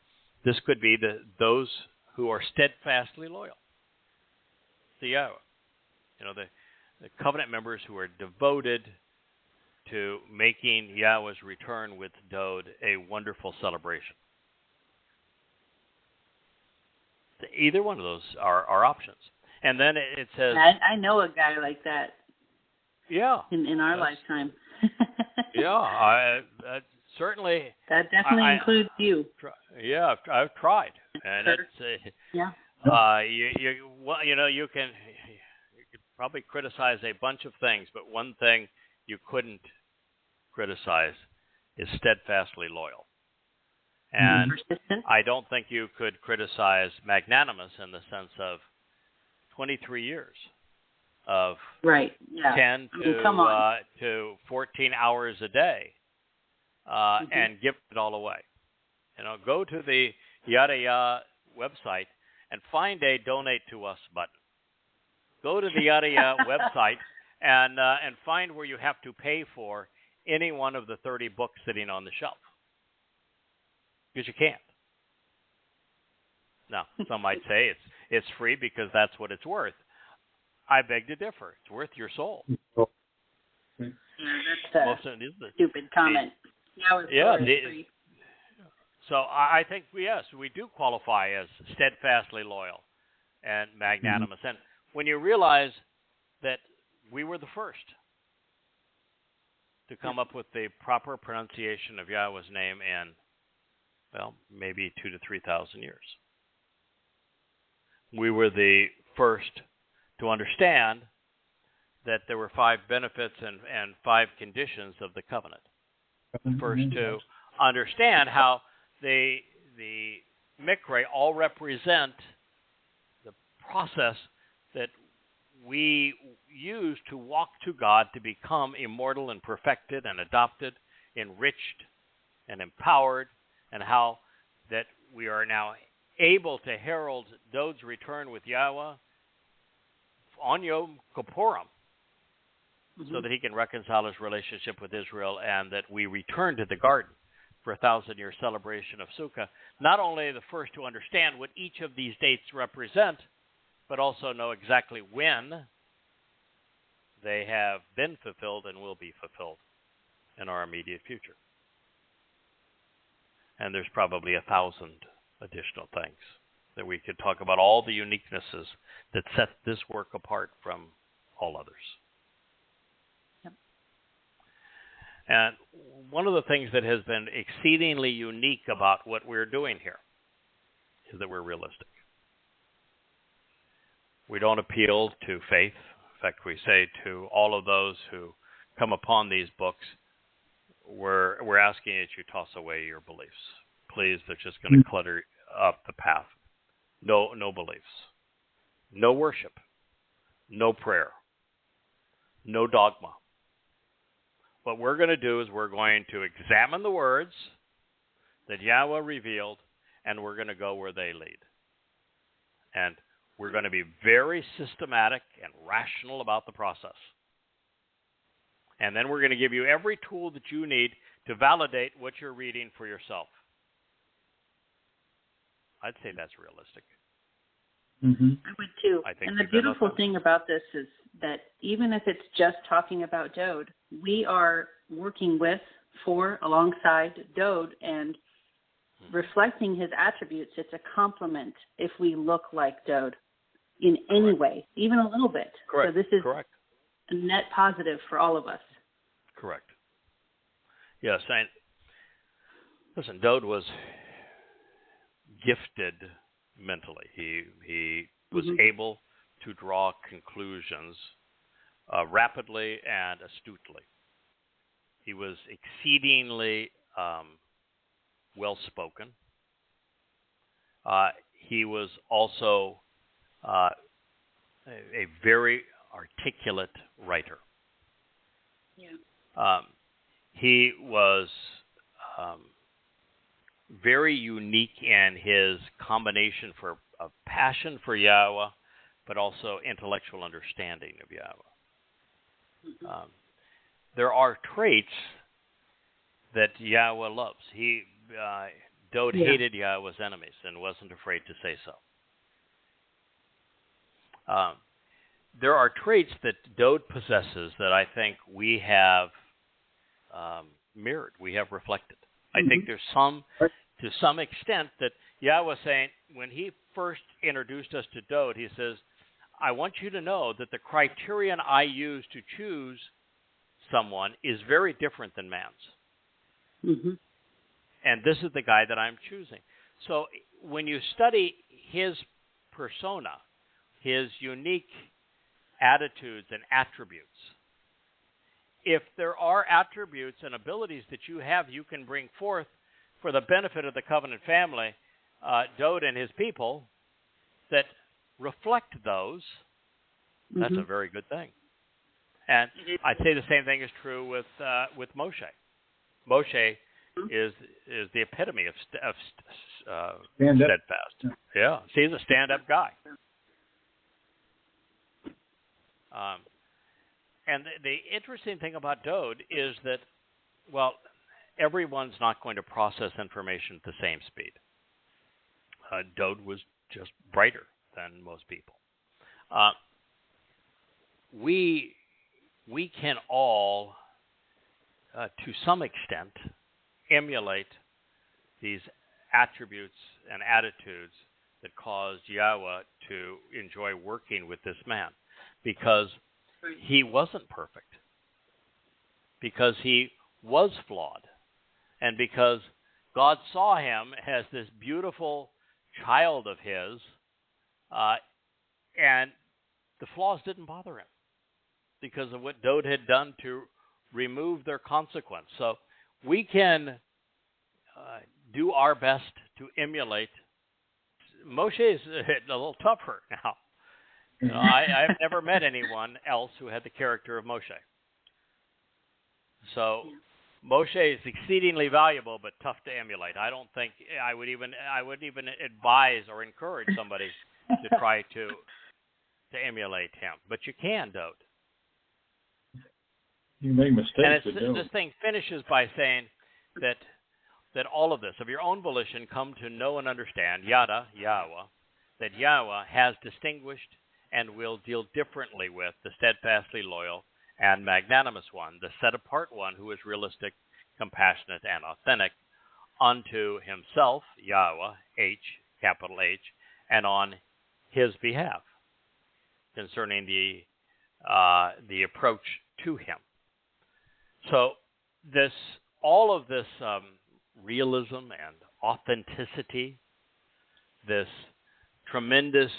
[SPEAKER 1] this could be those who are steadfastly loyal to Yahowah. You know, the covenant members who are devoted to making Yahowah's return with Dowd a wonderful celebration. Either one of those are options. And then it says...
[SPEAKER 2] I know a guy like that.
[SPEAKER 1] Yeah.
[SPEAKER 2] In our lifetime.
[SPEAKER 1] Yeah, certainly... That
[SPEAKER 2] definitely includes you.
[SPEAKER 1] Yeah, I've tried. And it's... You could probably criticize a bunch of things, but one thing you couldn't criticize is steadfastly loyal. And I don't think you could criticize Magnanimous in the sense of 23 years of 10 to 14 hours a day and give it all away. You know, go to the Yada Yahowah website and find a donate to us button. Go to the Yada Yahowah website and find where you have to pay for any one of the 30 books sitting on the shelf. Because you can't. Now, some might say it's free because that's what it's worth. I beg to differ. It's worth your soul.
[SPEAKER 2] Yeah, that's a stupid comment.
[SPEAKER 1] So I think, yes, we do qualify as steadfastly loyal and magnanimous. And when you realize that we were the first to come up with the proper pronunciation of Yahweh's name in, well, maybe 2,000 to 3,000 years. We were the first to understand that there were 5 benefits and 5 conditions of the covenant. First, to understand how the Mikra all represent the process that we use to walk to God, to become immortal and perfected and adopted, enriched and empowered, and how that we are now able to herald Dowd's return with Yahweh on Yom Kippurim, so that he can reconcile his relationship with Israel, and that we return to the garden for a 1,000-year celebration of Sukkah. Not only the first to understand what each of these dates represent, but also know exactly when they have been fulfilled and will be fulfilled in our immediate future. And there's probably 1,000 additional things that we could talk about, all the uniquenesses that set this work apart from all others.
[SPEAKER 2] Yep.
[SPEAKER 1] And one of the things that has been exceedingly unique about what we're doing here is that we're realistic. We don't appeal to faith. In fact, we say to all of those who come upon these books, we're asking that you toss away your beliefs. Please, they're just going to clutter up the path. No beliefs. No worship. No prayer. No dogma. What we're going to do is we're going to examine the words that Yahweh revealed, and we're going to go where they lead. And we're going to be very systematic and rational about the process. And then we're going to give you every tool that you need to validate what you're reading for yourself. I'd say that's realistic.
[SPEAKER 2] I would too.
[SPEAKER 1] And
[SPEAKER 2] the beautiful thing about this is that even if it's just talking about Dowd, we are working with, for, alongside Dowd, and reflecting his attributes. It's a compliment if we look like Dowd in any way, even a little bit.
[SPEAKER 1] Correct.
[SPEAKER 2] So this is
[SPEAKER 1] Correct.
[SPEAKER 2] a net positive for all of us.
[SPEAKER 1] Correct. Yes, and listen, Dowd was gifted mentally. He was able to draw conclusions rapidly and astutely. He was exceedingly well-spoken. He was also a very articulate writer.
[SPEAKER 2] Yeah.
[SPEAKER 1] He was very unique in his combination of passion for Yahweh, but also intellectual understanding of Yahweh. There are traits that Yahweh loves. Dowd hated Yahweh's enemies and wasn't afraid to say so. There are traits that Dowd possesses that I think we have mirrored, we have reflected. I think there's to some extent, that Yahweh saying, when he first introduced us to Dowd, he says, I want you to know that the criterion I use to choose someone is very different than man's. And this is the guy that I'm choosing. So when you study his persona, his unique attitudes and attributes, if there are attributes and abilities that you have, you can bring forth for the benefit of the covenant family, Dowd and his people, that reflect those, that's a very good thing. And I'd say the same thing is true with Moshe. Moshe is the epitome of steadfast. Yeah, he's a stand-up guy. And the interesting thing about Dowd is that, well, everyone's not going to process information at the same speed. Dowd was just brighter than most people. We we can all, to some extent, emulate these attributes and attitudes that caused Yahweh to enjoy working with this man, because he wasn't perfect, because he was flawed, and because God saw him as this beautiful child of his, and the flaws didn't bother him because of what Dowd had done to remove their consequence. So we can do our best to emulate. Moshe is a little tougher now. I've never met anyone else who had the character of Moshe. So Moshe is exceedingly valuable, but tough to emulate. I don't think I would even advise or encourage somebody to try to emulate him. But you can, Dowd.
[SPEAKER 3] You make mistakes.
[SPEAKER 1] And this thing finishes by saying that all of this, of your own volition, come to know and understand, Yada Yahowah, that Yahweh has distinguished and will deal differently with the steadfastly loyal and magnanimous one, the set-apart one who is realistic, compassionate, and authentic, unto himself, Yahweh, H, capital H, and on his behalf, concerning the approach to him. So all of this realism and authenticity, this tremendous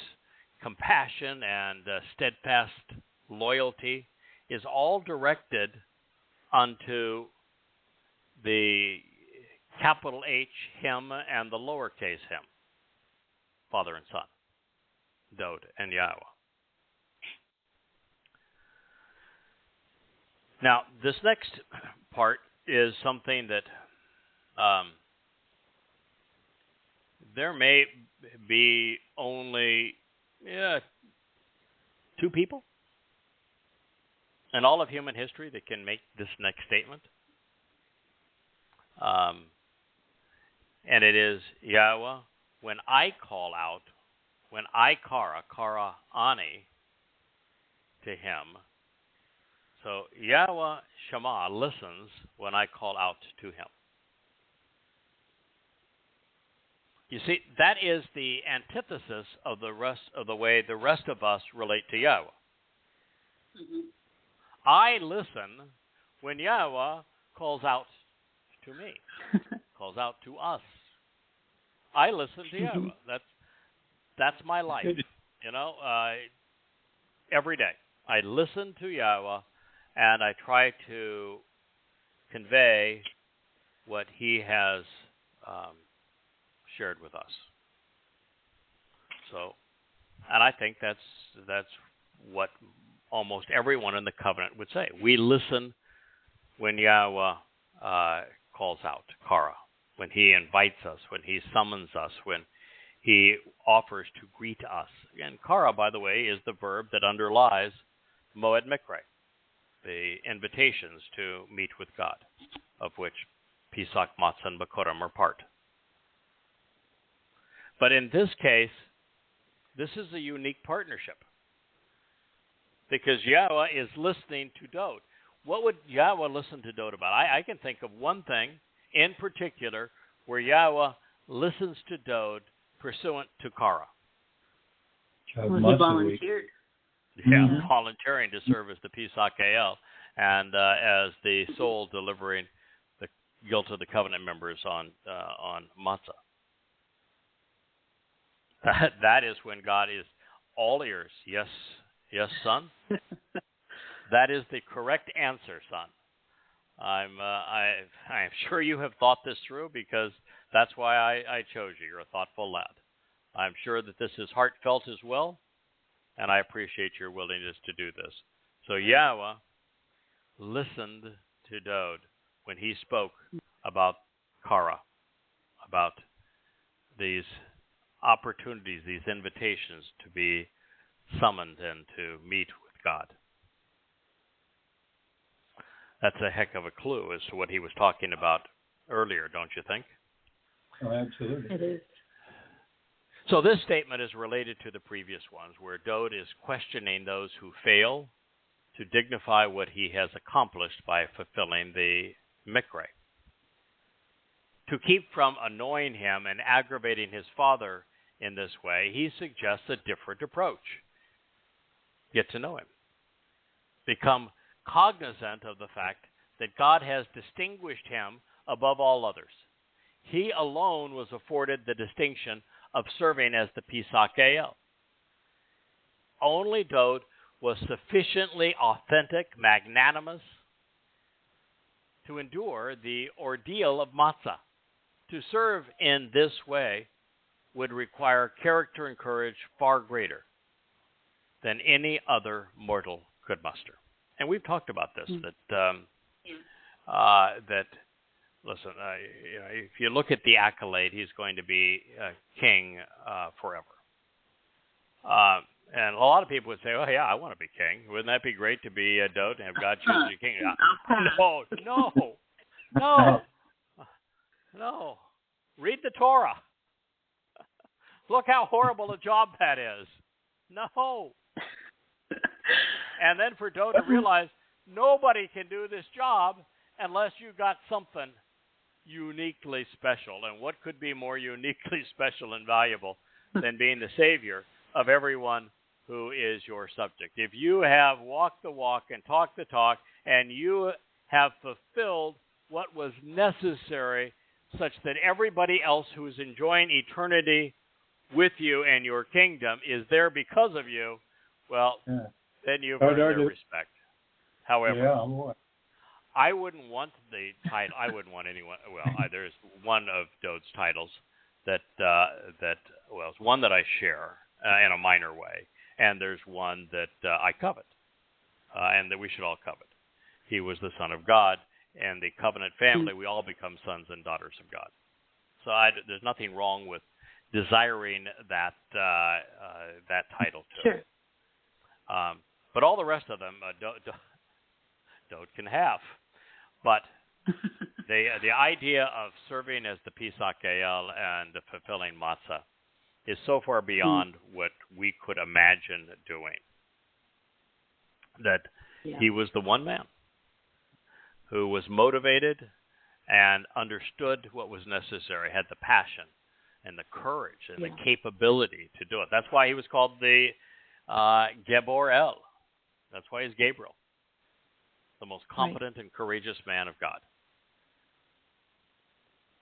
[SPEAKER 1] compassion and steadfast loyalty, is all directed unto the capital H, him, and the lowercase him, Father and Son, Dowd and Yahweh. Now, this next part is something that there may be only two people in all of human history that can make this next statement. And it is Yahweh, when I call out, when I kara ani to him. So Yahweh Shema listens when I call out to him. You see, that is the antithesis of the rest of the way the rest of us relate to Yahweh. Mm-hmm. I listen when Yahweh calls out to me, calls out to us. I listen to Yahweh. That's my life. Every day I listen to Yahweh, and I try to convey what he has shared with us. So, and I think that's what almost everyone in the covenant would say. We listen when Yahweh calls out, kara, when he invites us, when he summons us, when he offers to greet us. And kara, by the way, is the verb that underlies moed mikre, the invitations to meet with God, of which Pesach, Matzah, and Bakorim are part. But in this case, this is a unique partnership, because Yahweh is listening to Dowd. What would Yahweh listen to Dowd about? I can think of one thing in particular where Yahweh listens to Dowd pursuant to kara.
[SPEAKER 2] Well, he volunteered.
[SPEAKER 1] Yeah, volunteering to serve as the Pesach El, and as the soul delivering the guilt of the covenant members on Matzah. That is when God is all ears. Yes, son. That is the correct answer, son. I'm sure you have thought this through, because that's why I chose you. You're a thoughtful lad. I'm sure that this is heartfelt as well, and I appreciate your willingness to do this. So Yahweh listened to Dowd when he spoke about kara, about these opportunities, these invitations to be summoned and to meet with God. That's a heck of a clue as to what he was talking about earlier, don't you think?
[SPEAKER 3] Oh, absolutely.
[SPEAKER 2] It is.
[SPEAKER 1] So this statement is related to the previous ones, where Dowd is questioning those who fail to dignify what he has accomplished by fulfilling the mikre. To keep from annoying him and aggravating his father in this way, he suggests a different approach. Get to know him. Become cognizant of the fact that God has distinguished him above all others. He alone was afforded the distinction of serving as the Pisach. Only Dowd was sufficiently authentic, magnanimous, to endure the ordeal of matzah. To serve in this way would require character and courage far greater than any other mortal could muster. And we've talked about this, that listen, if you look at the accolade, he's going to be king forever. And a lot of people would say, oh, yeah, I want to be king. Wouldn't that be great to be Dowd and have God choose you king? No. Read the Torah. Look how horrible a job that is. No. And then for Dowd to realize nobody can do this job unless you got something uniquely special. And what could be more uniquely special and valuable than being the savior of everyone who is your subject? If you have walked the walk and talked the talk, and you have fulfilled what was necessary such that everybody else who is enjoying eternity with you and your kingdom is there because of you, well, then you've earned their respect. However, I wouldn't want the title. I wouldn't want anyone. Well, there's one of Dowd's titles that it's one that I share in a minor way, and there's one that I covet, and that we should all covet. He was the Son of God, and the covenant family, we all become sons and daughters of God. So there's nothing wrong with desiring that title too.
[SPEAKER 2] Sure.
[SPEAKER 1] But all the rest of them, Dowd can have. But the idea of serving as the Pisach and the fulfilling matzah is so far beyond what we could imagine doing, that he was the one man who was motivated and understood what was necessary, had the passion and the courage and the capability to do it. That's why he was called the Gabry'el. That's why he's Gabriel, the most competent and courageous man of God.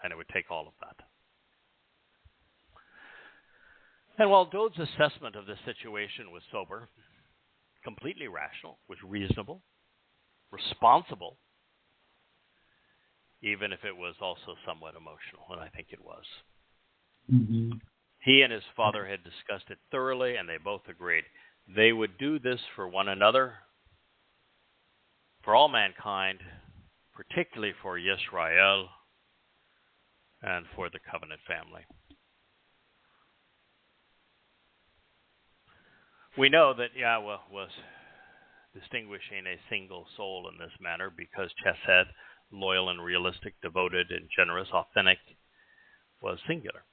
[SPEAKER 1] And it would take all of that. And while Dowd's assessment of this situation was sober, completely rational, was reasonable, responsible, even if it was also somewhat emotional, and I think it was.
[SPEAKER 3] Mm-hmm.
[SPEAKER 1] He and his father had discussed it thoroughly, and they both agreed they would do this for one another, for all mankind, particularly for Yisra'el and for the covenant family. We know that Yahweh was distinguishing a single soul in this manner because Chasyd, loyal and realistic, devoted and generous, authentic, was singular.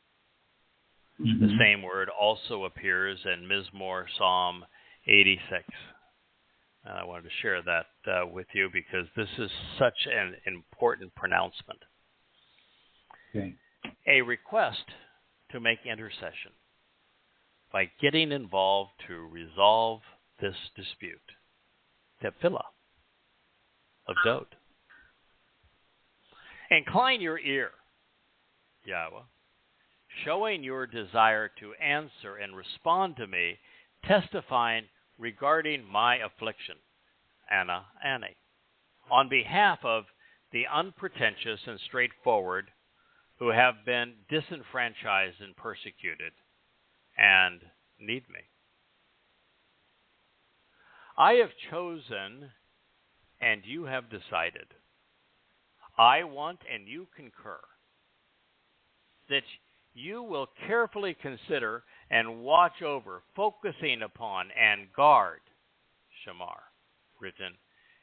[SPEAKER 1] Mm-hmm. The same word also appears in Mizmor, Psalm 86. And I wanted to share that with you because this is such an important pronouncement.
[SPEAKER 3] Okay.
[SPEAKER 1] A request to make intercession by getting involved to resolve this dispute. Tefillah of Dowd. Incline your ear, Yahweh, showing your desire to answer and respond to me, testifying regarding my affliction, Anna, Annie, on behalf of the unpretentious and straightforward who have been disenfranchised and persecuted and need me. I have chosen and you have decided. I want and you concur that you will carefully consider and watch over, focusing upon and guard Shamar, written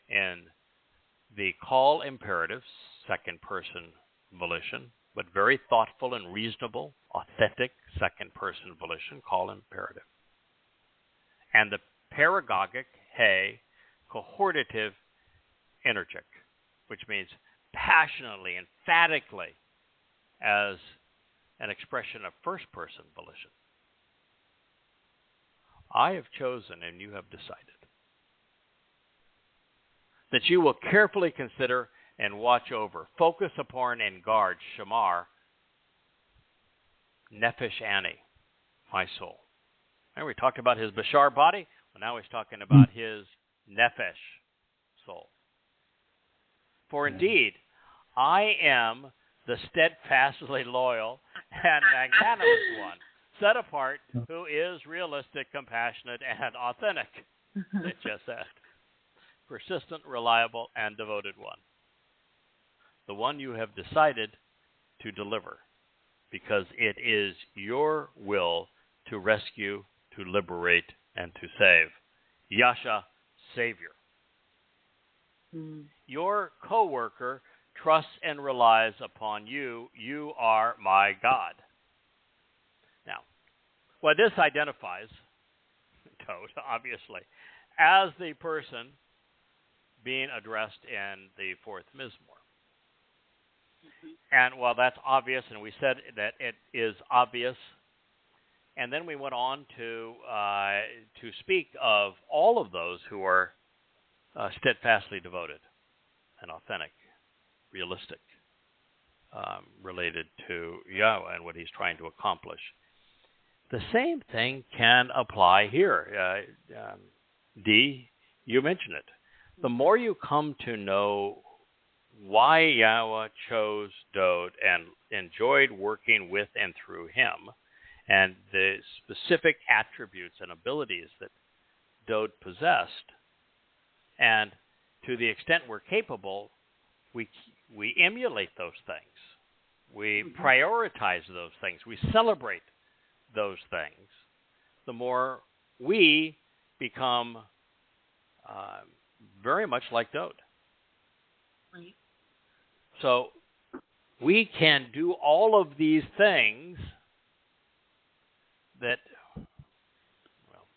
[SPEAKER 1] in the call imperative, second person volition, but very thoughtful and reasonable, authentic second person volition, call imperative. And the paragogic, hey, cohortative energic, which means passionately, emphatically, as an expression of first-person volition. I have chosen and you have decided that you will carefully consider and watch over, focus upon and guard, shamar, nefesh ani, my soul. And we talked about his bashar body. Well, now he's talking about his nefesh, soul. For indeed, I am the steadfastly loyal and magnanimous one, set apart, who is realistic, compassionate, and authentic. It just said. Persistent, reliable, and devoted one. The one you have decided to deliver, because it is your will to rescue, to liberate, and to save. Yasha, Savior. Your co-worker trusts and relies upon you. You are my God. Now, what this identifies, Dowd, obviously, as the person being addressed in the fourth Mizmor. And while that's obvious, and we said that it is obvious, and then we went on to speak of all of those who are steadfastly devoted and authentic, realistic, related to Yahweh and what he's trying to accomplish. The same thing can apply here. D, you mentioned it. The more you come to know why Yahweh chose Dowd and enjoyed working with and through him, and the specific attributes and abilities that Dowd possessed, and to the extent we're capable, we emulate those things. We prioritize those things. We celebrate those things. The more we become very much like Dowd.
[SPEAKER 2] Right.
[SPEAKER 1] So we can do all of these things that, well,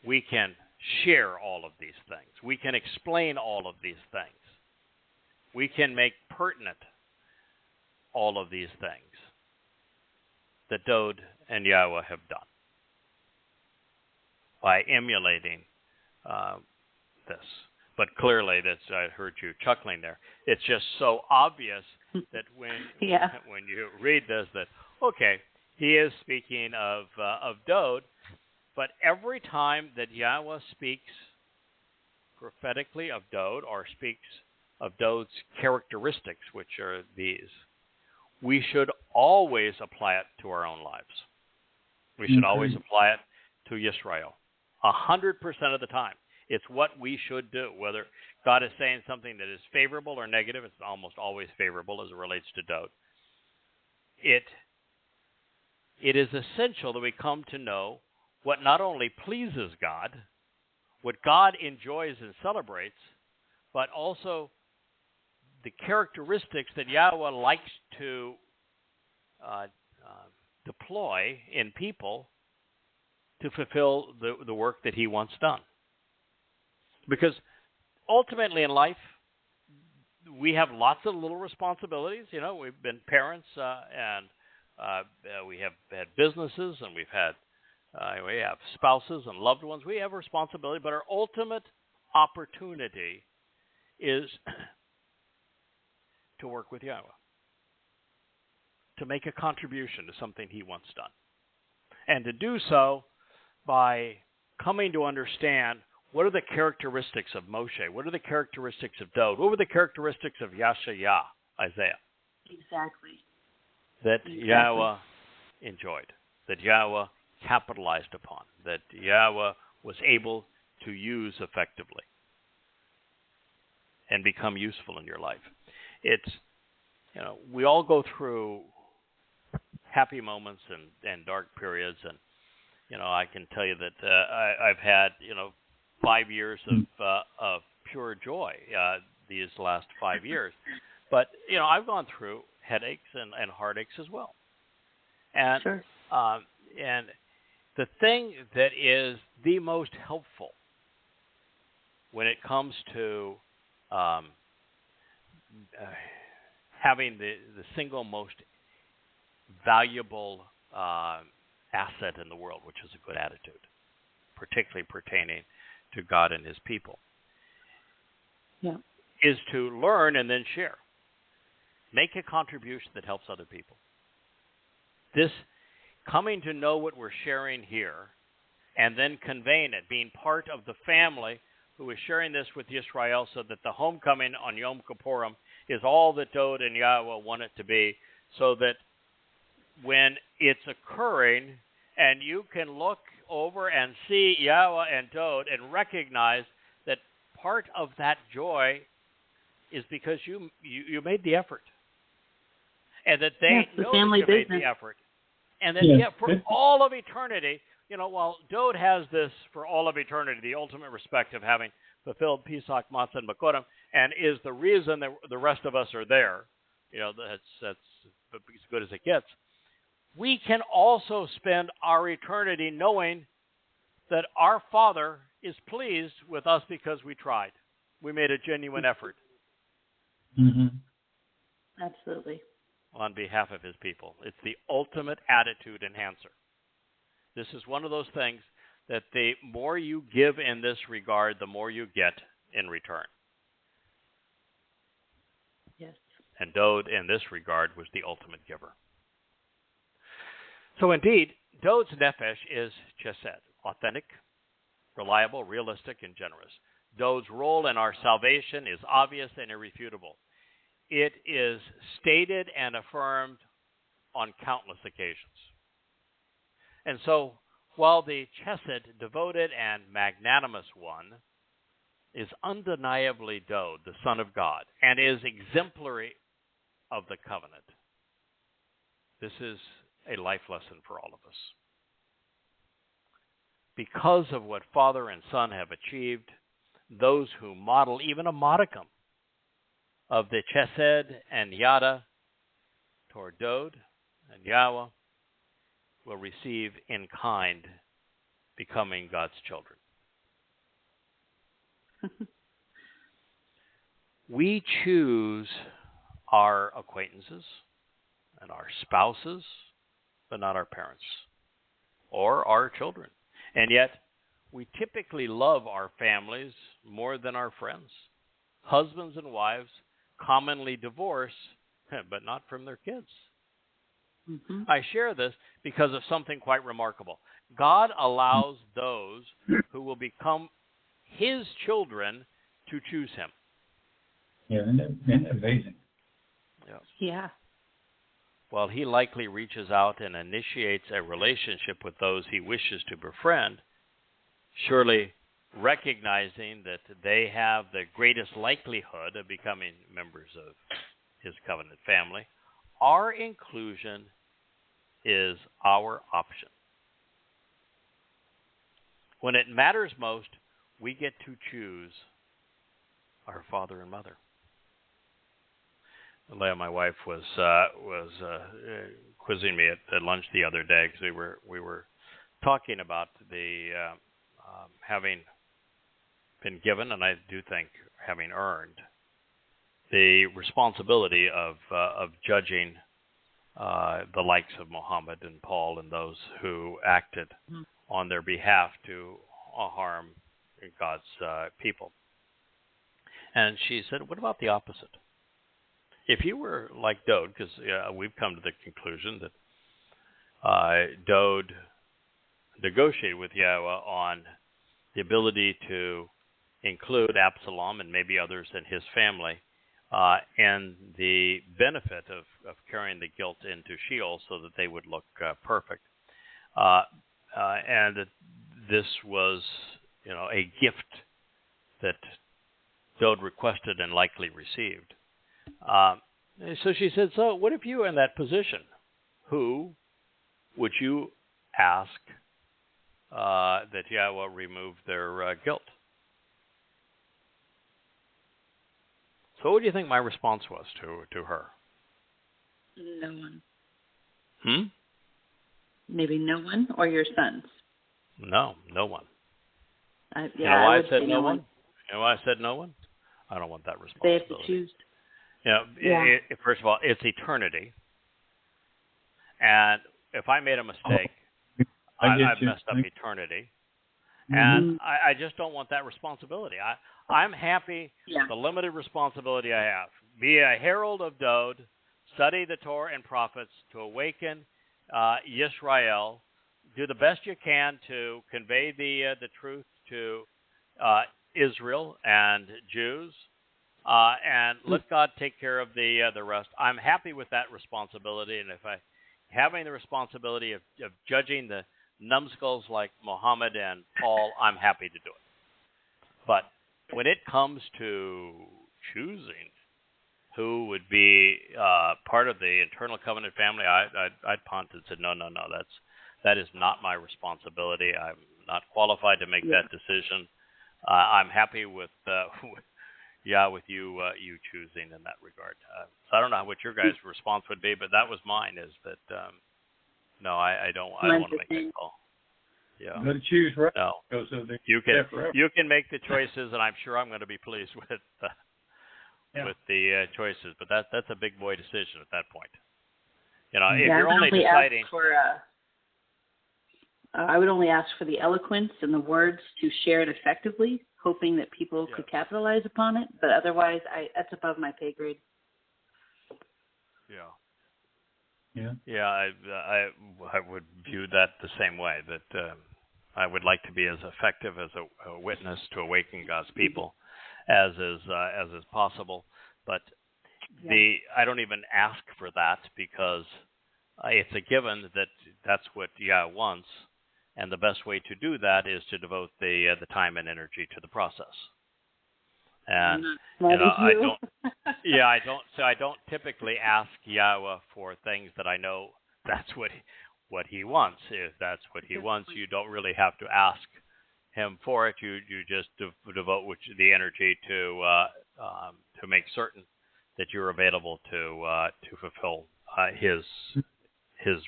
[SPEAKER 1] we can share all of these things. We can explain all of these things. We can make pertinent all of these things that Dowd and Yahweh have done by emulating this. But clearly, I heard you chuckling there. It's just so obvious that when you read this, that okay, he is speaking of Dowd, but every time that Yahweh speaks prophetically of Dowd or speaks of Dowd's characteristics, which are these, we should always apply it to our own lives. We should always apply it to Yisra'el, 100% of the time. It's what we should do. Whether God is saying something that is favorable or negative, it's almost always favorable as it relates to Dowd. It is essential that we come to know what not only pleases God, what God enjoys and celebrates, but also the characteristics that Yahweh likes to deploy in people to fulfill the work that he wants done. Because ultimately in life, we have lots of little responsibilities. You know, we've been parents and we have had businesses, and we have spouses and loved ones. We have responsibility, but our ultimate opportunity is to work with Yahweh, to make a contribution to something he wants done, and to do so by coming to understand what are the characteristics of Moshe, what are the characteristics of Dowd, what were the characteristics of Yah, Isaiah.
[SPEAKER 2] Exactly.
[SPEAKER 1] That Yahweh enjoyed, that Yahweh capitalized upon, that Yahweh was able to use effectively and become useful in your life. It's, we all go through happy moments and dark periods, and, I can tell you that I've had, 5 years of pure joy these last 5 years. But, I've gone through headaches and heartaches as well. And,
[SPEAKER 2] sure.
[SPEAKER 1] And the thing that is the most helpful when it comes to having the single most valuable asset in the world, which is a good attitude, particularly pertaining to God and his people, is to learn and then share. Make a contribution that helps other people. This coming to know what we're sharing here and then conveying it, being part of the family who is sharing this with Yisra'el, so that the homecoming on Yom Kippurim is all that Dowd and Yahowah want it to be, so that when it's occurring and you can look over and see Yahowah and Dowd and recognize that part of that joy is because you made the effort. And that they know that you made the effort. And that for all of eternity, while Dowd has this for all of eternity, the ultimate respect of having fulfilled Pesach, Matzah, and Makodim, and is the reason that the rest of us are there, that's as good as it gets. We can also spend our eternity knowing that our Father is pleased with us because we tried. We made a genuine effort.
[SPEAKER 3] Mm-hmm.
[SPEAKER 2] Absolutely.
[SPEAKER 1] On behalf of his people. It's the ultimate attitude enhancer. This is one of those things that the more you give in this regard, the more you get in return.
[SPEAKER 2] Yes.
[SPEAKER 1] And Dowd, in this regard, was the ultimate giver. So indeed, Dowd's nefesh is Chasyd, authentic, reliable, realistic, and generous. Dowd's role in our salvation is obvious and irrefutable. It is stated and affirmed on countless occasions. And so, while the Chasyd, devoted and magnanimous one, is undeniably Dowd, the Son of God, and is exemplary of the covenant, this is a life lesson for all of us. Because of what Father and Son have achieved, those who model even a modicum of the Chasyd and Yada toward Dowd and Yahowah will receive in kind, becoming God's children. We choose our acquaintances and our spouses, but not our parents or our children. And yet, we typically love our families more than our friends. Husbands and wives commonly divorce, but not from their kids.
[SPEAKER 2] Mm-hmm.
[SPEAKER 1] I share this because of something quite remarkable. God allows those who will become his children to choose him.
[SPEAKER 3] Yeah, isn't it amazing?
[SPEAKER 2] Yeah.
[SPEAKER 1] While he likely reaches out and initiates a relationship with those he wishes to befriend, surely recognizing that they have the greatest likelihood of becoming members of his covenant family, our inclusion is our option. When it matters most, we get to choose our father and mother. Leah, my wife, was quizzing me at lunch the other day because we were talking about the having been given, and I do think having earned, the responsibility of judging the likes of Muhammad and Paul and those who acted on their behalf to harm God's people. And she said, what about the opposite? If you were like Dowd, because we've come to the conclusion that Dowd negotiated with Yahowah on the ability to include Absalom and maybe others in his family, and the benefit of carrying the guilt into Sheol so that they would look perfect. And that this was, a gift that Dowd requested and likely received. So she said, so what if you were in that position? Who would you ask that Yahowah remove their guilt? So what do you think my response was to her?
[SPEAKER 2] No one.
[SPEAKER 1] Maybe
[SPEAKER 2] no one, or your sons?
[SPEAKER 1] No one.
[SPEAKER 2] Yeah,
[SPEAKER 1] you know why I said no one? And I said no one. I don't want that
[SPEAKER 2] They
[SPEAKER 1] responsibility.
[SPEAKER 2] have to choose.
[SPEAKER 1] You know, first of all, it's eternity. And if I made a mistake, I've messed up eternity. And I just don't want that responsibility. I'm happy with the limited responsibility I have. Be a herald of Dowd, study the Torah and prophets to awaken Yisra'el, do the best you can to convey the truth to Israel and Jews, and let God take care of the rest. I'm happy with that responsibility, and if I having the responsibility of judging the numbskulls like Muhammad and Paul, I'm happy to do it. But when it comes to choosing who would be part of the eternal covenant family, I'd punt and said, no, that is not my responsibility. I'm not qualified to make that decision. I'm happy with you choosing in that regard. So I don't know what your guys' response would be, but that was mine. Is that no, I don't want to make that call. Yeah,
[SPEAKER 3] you got to choose right.
[SPEAKER 1] No, you can make the choices, and I'm sure I'm going to be pleased with the choices. But that's a big boy decision at that point. You know, if you're only deciding.
[SPEAKER 2] I would only ask for the eloquence and the words to share it effectively, hoping that people could capitalize upon it. But otherwise, that's above my pay grade.
[SPEAKER 1] I would view that the same way. That I would like to be as effective as a witness to awaken God's people as is possible. But I don't even ask for that because it's a given that that's what Yah wants. And the best way to do that is to devote the time and energy to the process. And I don't typically ask Yahweh for things that I know that's what he wants. If that's what he wants, you don't really have to ask him for it. You just devote the energy to make certain that you're available to fulfill his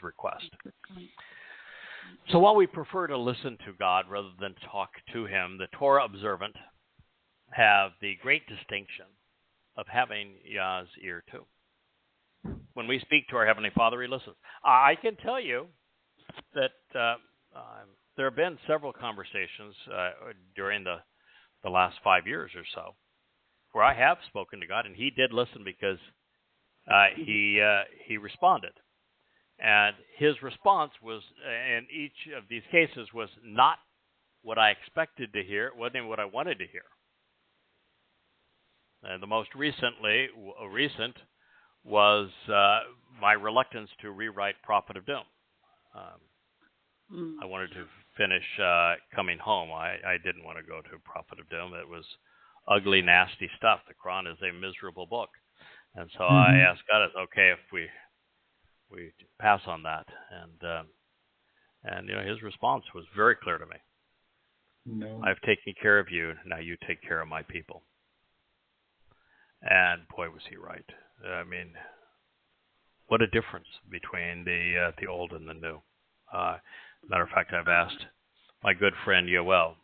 [SPEAKER 1] request. So while we prefer to listen to God rather than talk to him, the Torah observant have the great distinction of having Yah's ear too. When we speak to our Heavenly Father, he listens. I can tell you that there have been several conversations during the last 5 years or so where I have spoken to God, and he did listen because he responded. And his response was, in each of these cases, was not what I expected to hear. It wasn't even what I wanted to hear. The most recent was my reluctance to rewrite Prophet of Doom. I wanted to finish Coming Home. I didn't want to go to Prophet of Doom. It was ugly, nasty stuff. The Quran is a miserable book. And so I asked God, it's okay if we pass on that, and his response was very clear to me.
[SPEAKER 3] No.
[SPEAKER 1] I've taken care of you, now you take care of my people. And boy, was he right. I mean, what a difference between the old and the new. Matter of fact, I've asked my good friend Yoel,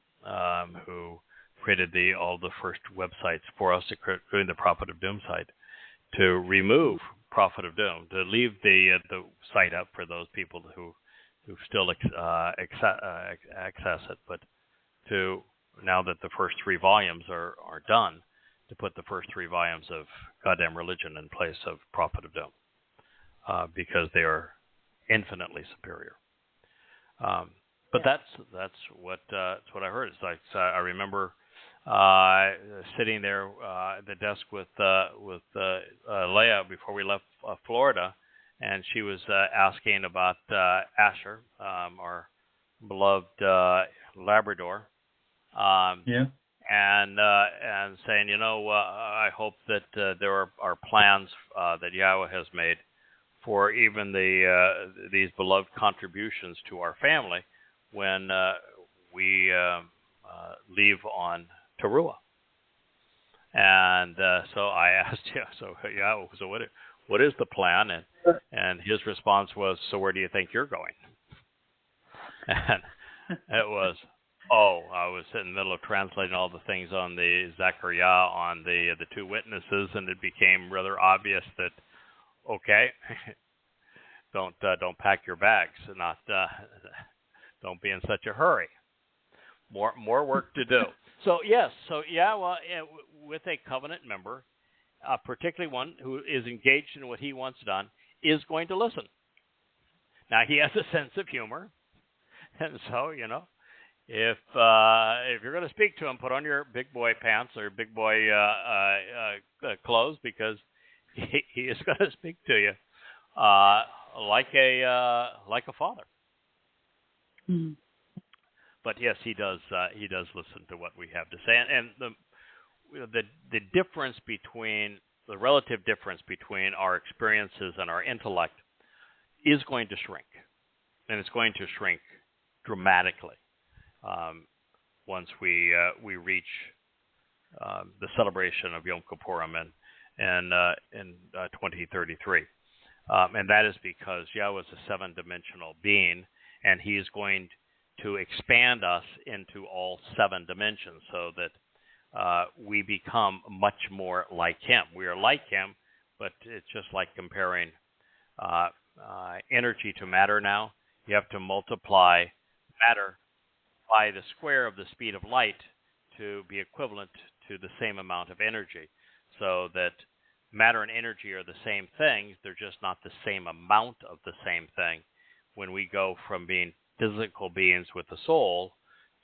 [SPEAKER 1] who created all the first websites for us, including the Prophet of Doom site, to remove Prophet of Doom, to leave the site up for those people who still access it, but to, now that the first 3 volumes are done, to put the first 3 volumes of Goddamn Religion in place of Prophet of Doom, because they are infinitely superior. But that's what I heard. It's like I remember sitting there at the desk with Leah before we left Florida, and she was asking about Asher, our beloved Labrador, and saying, I hope that there are plans that Yahweh has made for even these beloved contributions to our family when we leave on Towrah. And so I asked him, so what is the plan? And his response was, so where do you think you're going? And it was, Oh, I was in the middle of translating all the things on the Zechariah, on the two witnesses, and it became rather obvious that, okay, don't pack your bags, not don't be in such a hurry. More work to do. So yes, with a covenant member, particularly one who is engaged in what he wants done, is going to listen. Now he has a sense of humor, and so if you're going to speak to him, put on your big boy pants or big boy clothes, because he is going to speak to you like a father.
[SPEAKER 2] Mm-hmm.
[SPEAKER 1] But yes, he does listen to what we have to say, and the difference between the relative difference between our experiences and our intellect is going to shrink, and it's going to shrink dramatically once we reach the celebration of Yom Kippurim in 2033, and that is because Yahweh is a seven-dimensional being, and He is going to expand us into all seven dimensions, so that we become much more like Him. We are like Him, but it's just like comparing energy to matter now. You have to multiply matter by the square of the speed of light to be equivalent to the same amount of energy, so that matter and energy are the same things. They're just not the same amount of the same thing. When we go from being physical beings with a soul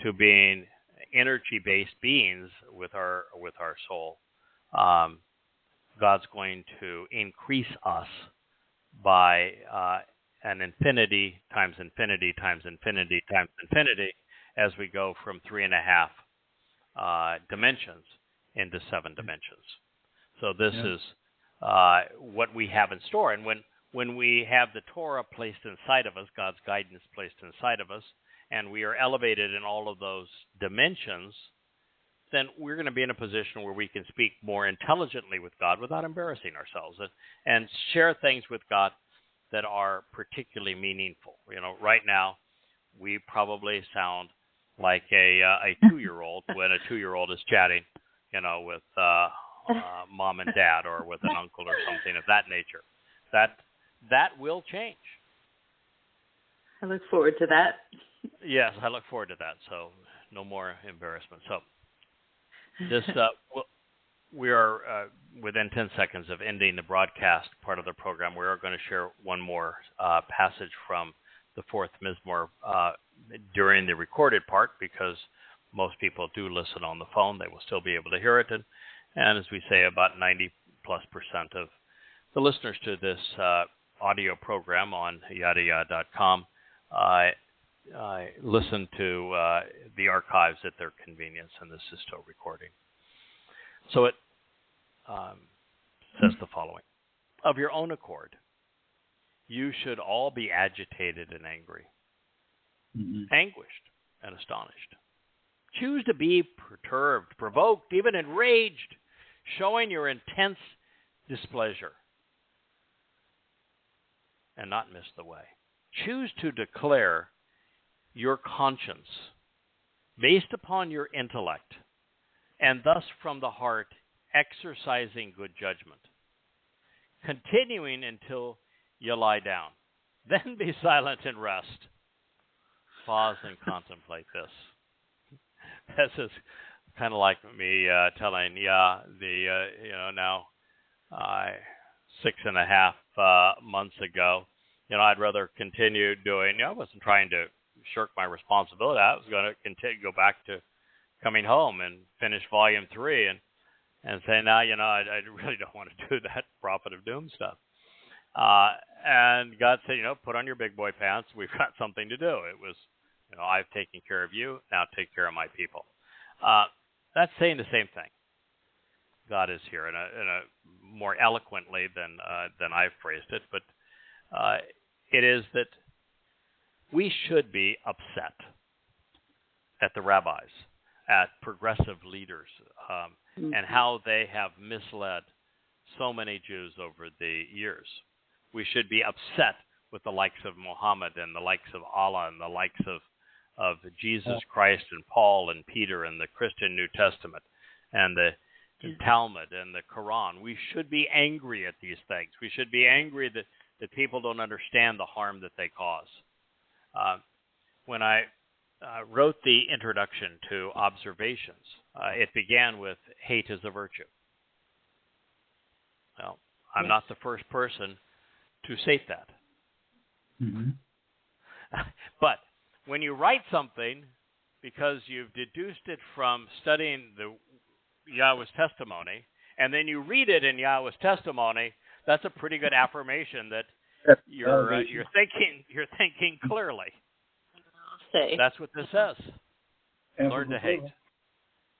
[SPEAKER 1] to being energy-based beings with our soul, God's going to increase us by an infinity times infinity times infinity times infinity, as we go from 3.5 dimensions into 7 dimensions. So this is what we have in store. And when we have the Torah placed inside of us, God's guidance placed inside of us, and we are elevated in all of those dimensions, then we're going to be in a position where we can speak more intelligently with God without embarrassing ourselves, and share things with God that are particularly meaningful. Right now, we probably sound like a 2-year-old when a 2-year-old is chatting, with mom and dad, or with an uncle or something of that nature. That will change.
[SPEAKER 2] I look forward to that.
[SPEAKER 1] Yes, I look forward to that. So no more embarrassment. So this we are within 10 seconds of ending the broadcast part of the program. We are going to share one more passage from the 4th Mizmor during the recorded part, because most people do listen on the phone. They will still be able to hear it. And as we say, about 90+% of the listeners to this audio program on yadayah.com listen to the archives at their convenience, and this is still recording. So it says the following: of your own accord, you should all be agitated and angry, anguished and astonished. Choose to be perturbed, provoked, even enraged, showing your intense displeasure, and not miss the way. Choose to declare your conscience based upon your intellect, and thus from the heart exercising good judgment, continuing until you lie down. Then be silent and rest. Pause and contemplate this. This is kind of like me telling now 6.5 months ago, I'd rather continue doing, I wasn't trying to shirk my responsibility. I was going to go back to coming home and finish volume 3 and say, now, I really don't want to do that prophet of doom stuff. And God said, put on your big boy pants. We've got something to do. It was, I've taken care of you. Now take care of my people. That's saying the same thing. God is here in a more eloquently than I've phrased it, but it is that we should be upset at the rabbis, at progressive leaders, and how they have misled so many Jews over the years. We should be upset with the likes of Muhammad and the likes of Allah and the likes of of Jesus Christ and Paul and Peter and the Christian New Testament and the Talmud and the Quran. We should be angry at these things. We should be angry that people don't understand the harm that they cause. When I wrote the introduction to Observations, it began with hate is a virtue. Well, I'm not the first person to state that.
[SPEAKER 3] Mm-hmm.
[SPEAKER 1] But when you write something because you've deduced it from studying the Yahweh's testimony, and then you read it in Yahweh's testimony, that's a pretty good affirmation that you're thinking clearly. That's what this says. Learn to hate.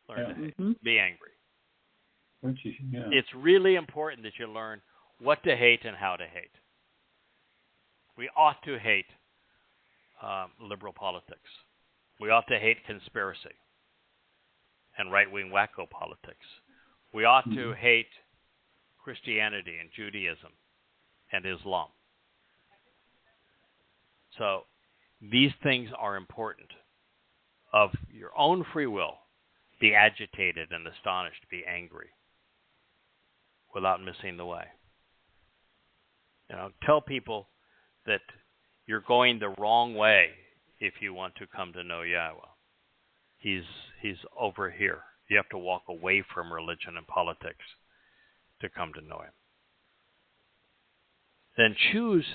[SPEAKER 1] Learn to hate.
[SPEAKER 2] Mm-hmm.
[SPEAKER 1] Be angry. It's really important that you learn what to hate and how to hate. We ought to hate liberal politics. We ought to hate conspiracy and right-wing wacko politics. We ought to hate Christianity and Judaism and Islam. So these things are important. Of your own free will, be agitated and astonished, be angry, without missing the way. Tell people that you're going the wrong way if you want to come to know Yahweh. He's over here. You have to walk away from religion and politics to come to know him. Then choose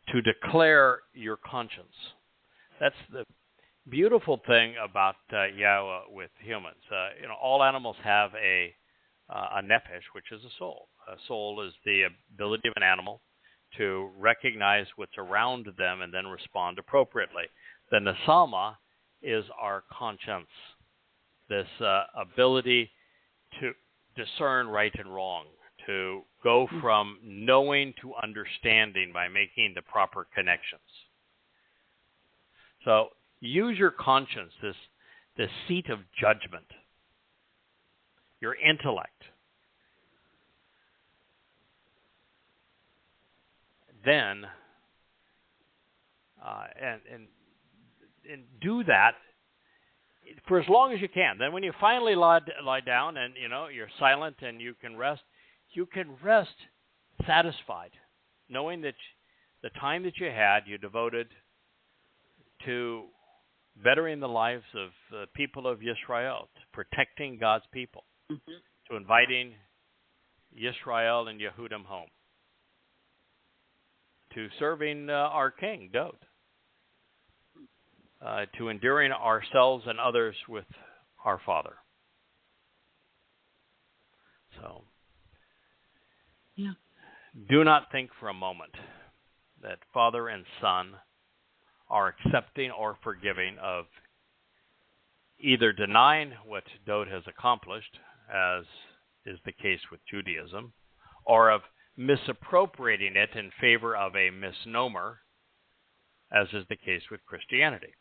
[SPEAKER 1] to declare your conscience. That's the beautiful thing about Yahweh with humans. All animals have a nephesh, which is a soul. A soul is the ability of an animal to recognize what's around them and then respond appropriately. The nesama is our conscience, this ability to discern right and wrong, to go from knowing to understanding by making the proper connections. So use your conscience, this seat of judgment, your intellect. Then, and do that for as long as you can. Then when you finally lie down and you're silent and you can rest satisfied, knowing that the time that you had, you devoted to bettering the lives of the people of Yisra'el, to protecting God's people, to inviting Yisra'el and Yehudim home, to serving our king, Dowd, to enduring ourselves and others with our Father. So, do not think for a moment that Father and Son are accepting or forgiving of either denying what Dowd has accomplished, as is the case with Judaism, or of misappropriating it in favor of a misnomer, as is the case with Christianity.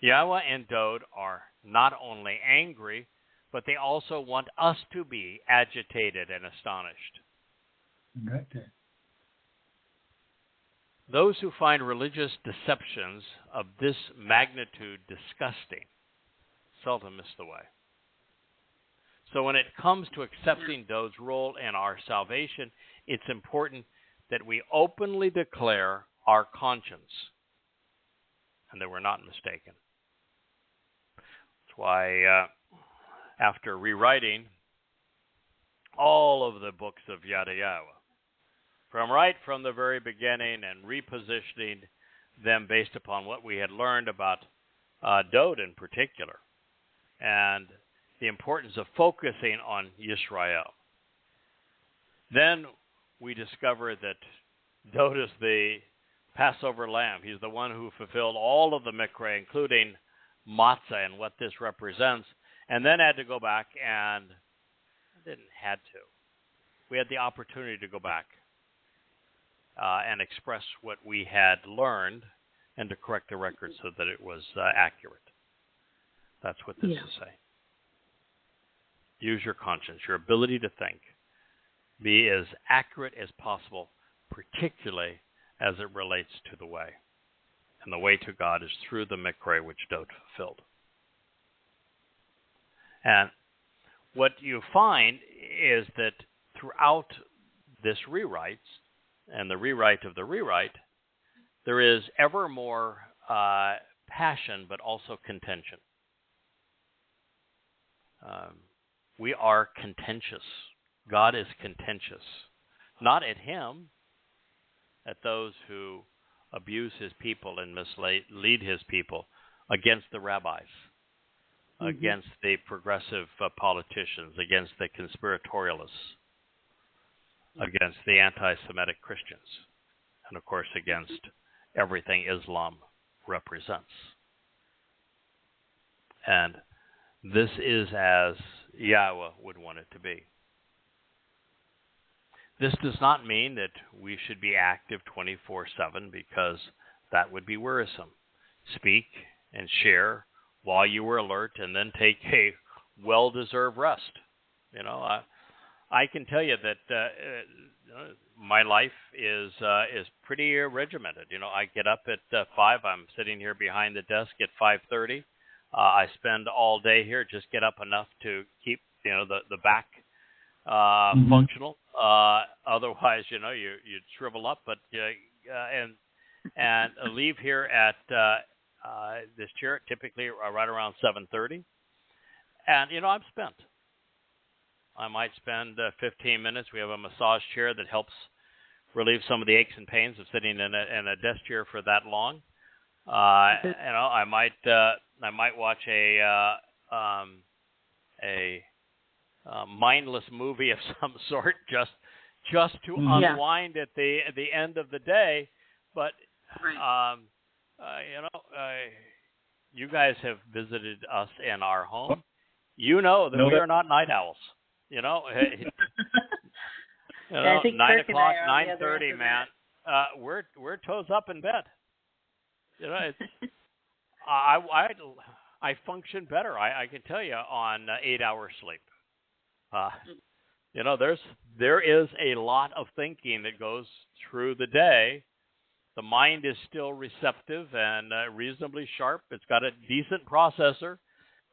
[SPEAKER 1] Yahweh and Dowd are not only angry, but they also want us to be agitated and astonished.
[SPEAKER 3] Right there.
[SPEAKER 1] Those who find religious deceptions of this magnitude disgusting seldom miss the way. So when it comes to accepting Dowd's role in our salvation, it's important that we openly declare our conscience and that we're not mistaken. That's why after rewriting all of the books of Yada Yahowah, from the very beginning, and repositioning them based upon what we had learned about Dowd in particular, and the importance of focusing on Yisra'el. Then we discover that Dowd is the Passover lamb. He's the one who fulfilled all of the mikra, including matzah and what this represents, and then had to go back and we had the opportunity to go back and express what we had learned and to correct the record so that it was accurate. That's what this is saying. Use your conscience, your ability to think. Be as accurate as possible, particularly as it relates to the way. And the way to God is through the Mikra which Dowd fulfilled. And what you find is that throughout this rewrite, and the rewrite of the rewrite, there is ever more passion, but also contention. We are contentious. God is contentious. Not at him, at those who abuse his people and mislead his people, against the rabbis, against the progressive politicians, against the conspiratorialists, against the anti-Semitic Christians, and of course against everything Islam represents. And this is as Yahowah would want it to be. This does not mean that we should be active 24/7, because that would be wearisome. Speak and share while you were alert, and then take a well-deserved rest. You know, I can tell you that my life is pretty regimented. You know, I get up at 5. I'm sitting here behind the desk at 5:30. I spend all day here. Just get up enough to keep the back functional. Otherwise, you'd shrivel up. But and leave here at this chair typically right around 7:30, and I'm spent. I might spend 15 minutes. We have a massage chair that helps relieve some of the aches and pains of sitting in a desk chair for that long. I might watch a mindless movie of some sort just to unwind at the end of the day. But you guys have visited us in our home. You know that we are not night owls. 9 o'clock, 9:30, man. We're toes up in bed. I function better. I can tell you on 8 hours sleep. There is a lot of thinking that goes through the day. The mind is still receptive and reasonably sharp. It's got a decent processor,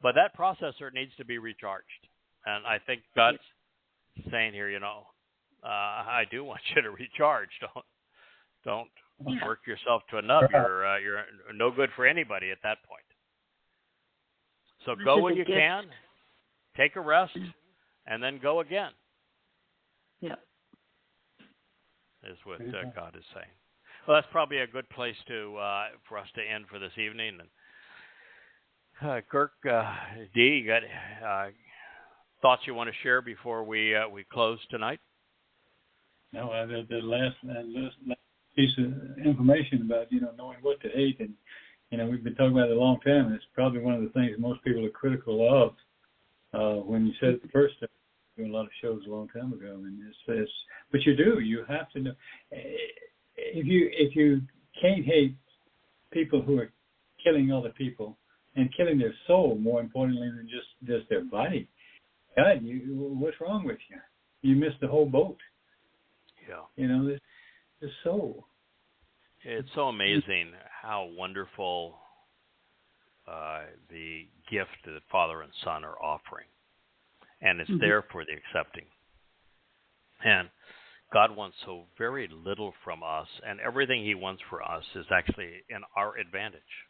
[SPEAKER 1] but that processor needs to be recharged. And I think God's saying here, I do want you to recharge. Don't work yourself to a nub. You're no good for anybody at that point. So go when you can, take a rest, and then go again.
[SPEAKER 2] Yeah.
[SPEAKER 1] Is what God is saying. Well, that's probably a good place for us to end for this evening. And Kirk, D, you got thoughts you want to share before we close tonight?
[SPEAKER 3] No, the last piece of information about knowing what to hate, and we've been talking about it a long time, and it's probably one of the things most people are critical of. When you said it the first time, doing a lot of shows a long time ago, and but you have to know. If you can't hate people who are killing other people and killing their soul, more importantly than just their body, God, what's wrong with you? You missed the whole boat. Yeah. The soul.
[SPEAKER 1] It's so amazing how wonderful the gift that Father and Son are offering, and it's there for the accepting. And God wants so very little from us, and everything he wants for us is actually in our advantage,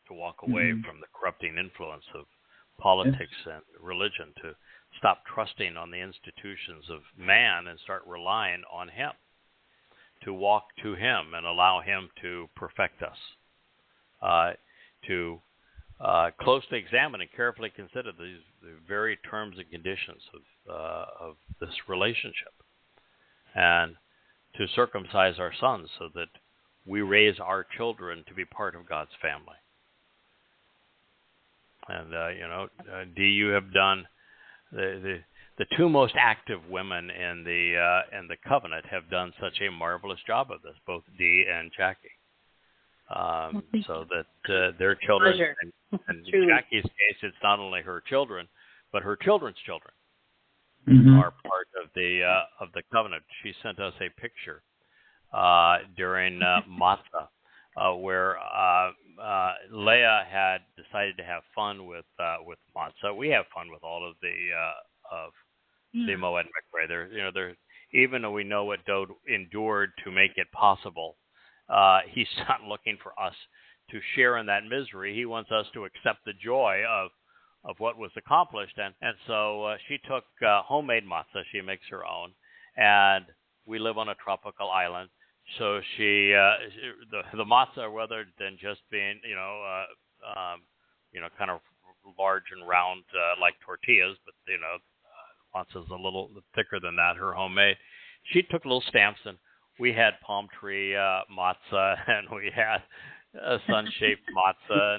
[SPEAKER 1] to walk away from the corrupting influence of politics and religion, to stop trusting on the institutions of man and start relying on him, to walk to him and allow him to perfect us, to closely examine and carefully consider the very terms and conditions of this relationship, and to circumcise our sons so that we raise our children to be part of God's family. And Dee, you have done the two most active women in the covenant have done such a marvelous job of this, both Dee and Jackie. So that their children, and in Jackie's case, it's not only her children, but her children's children are part of the covenant. She sent us a picture during Matzah where Leah had decided to have fun with matzah. We have fun with all of the Moed Mikre. They're even though we know what Dowd endured to make it possible, he's not looking for us to share in that misery. He wants us to accept the joy of what was accomplished. And so she took homemade matzah. She makes her own. And we live on a tropical island. So she, the matzah, rather than just being, kind of large and round like tortillas, but, matzah's a little thicker than that, her homemade. She took little stamps, and we had palm tree matzah, and we had sun-shaped matzah,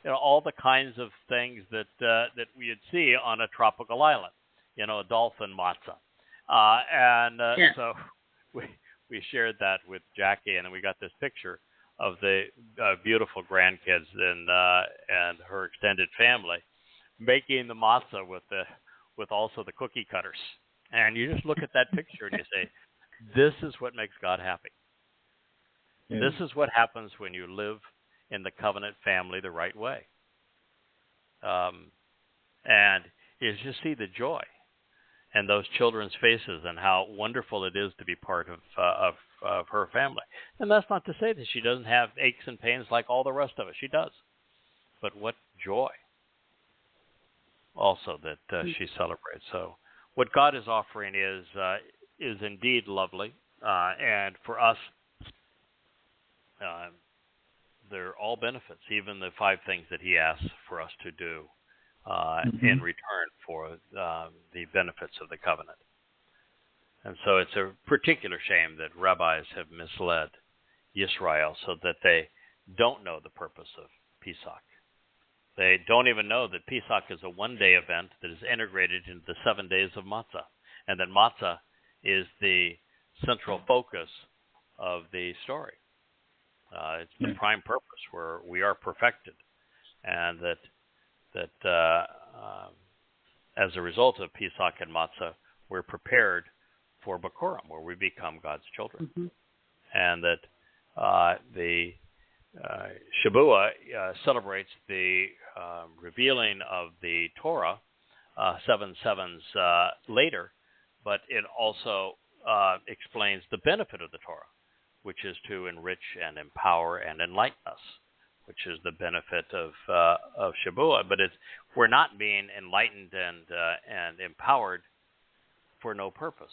[SPEAKER 1] and all the kinds of things that we'd see on a tropical island, a dolphin matzah. So we shared that with Jackie, and then we got this picture of the beautiful grandkids and her extended family making the matzah with also the cookie cutters. And you just look at that picture and you say, this is what makes God happy. Yeah. This is what happens when you live in the covenant family the right way. And you just see the joy in those children's faces and how wonderful it is to be part of her family. And that's not to say that she doesn't have aches and pains like all the rest of us. She does. But what joy also that she celebrates. So what God is offering is indeed lovely. And for us, they're all benefits, even the 5 things that he asks for us to do in return for the benefits of the covenant. And so it's a particular shame that rabbis have misled Yisra'el so that they don't know the purpose of Pesach. They don't even know that Pesach is a one-day event that is integrated into the 7 days of matzah, and that matzah is the central focus of the story. It's the prime purpose where we are perfected, and that as a result of Pesach and matzah, we're prepared for Bakurim, where we become God's children, and that the Shabuah celebrates the revealing of the Torah 7 sevens later, but it also explains the benefit of the Torah, which is to enrich and empower and enlighten us, which is the benefit of Shabuah. But we're not being enlightened and empowered for no purpose.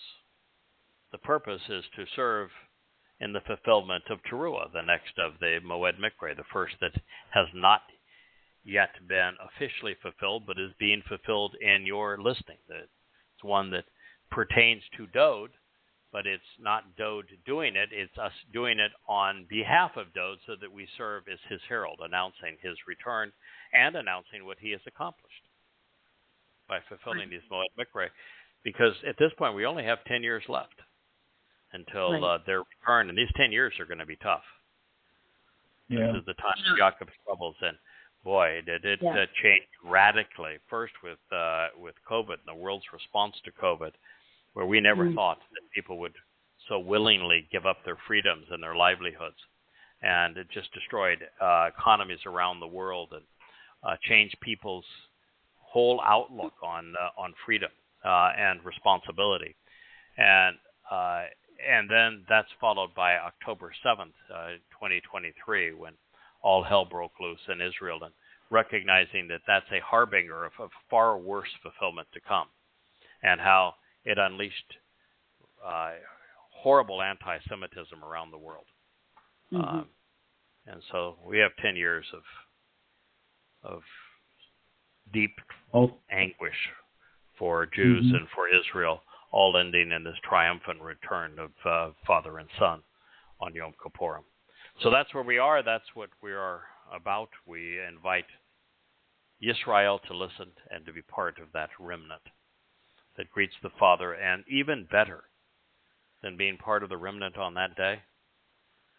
[SPEAKER 1] The purpose is to serve in the fulfillment of Towrah, the next of the Moed Mikre, the first that has not yet been officially fulfilled, but is being fulfilled in your listing. It's one that pertains to Dowd, but it's not Dowd doing it. It's us doing it on behalf of Dowd so that we serve as his herald, announcing his return and announcing what he has accomplished by fulfilling these Moed Mikre. Because at this point, we only have 10 years left until their return, and these 10 years are going to be tough. Yeah. This is the time of Jacob's troubles, and boy, did it change radically. First with COVID and the world's response to COVID, where we never thought that people would so willingly give up their freedoms and their livelihoods, and it just destroyed economies around the world and changed people's whole outlook on freedom and responsibility, and then that's followed by October 7th, 2023, when all hell broke loose in Israel, and recognizing that that's a harbinger of far worse fulfillment to come, and how it unleashed horrible anti-Semitism around the world. And so we have 10 years of deep anguish for Jews and for Israel, all ending in this triumphant return of Father and Son on Yom Kippurim. So that's where we are. That's what we are about. We invite Yisra'el to listen and to be part of that remnant that greets the Father. And even better than being part of the remnant on that day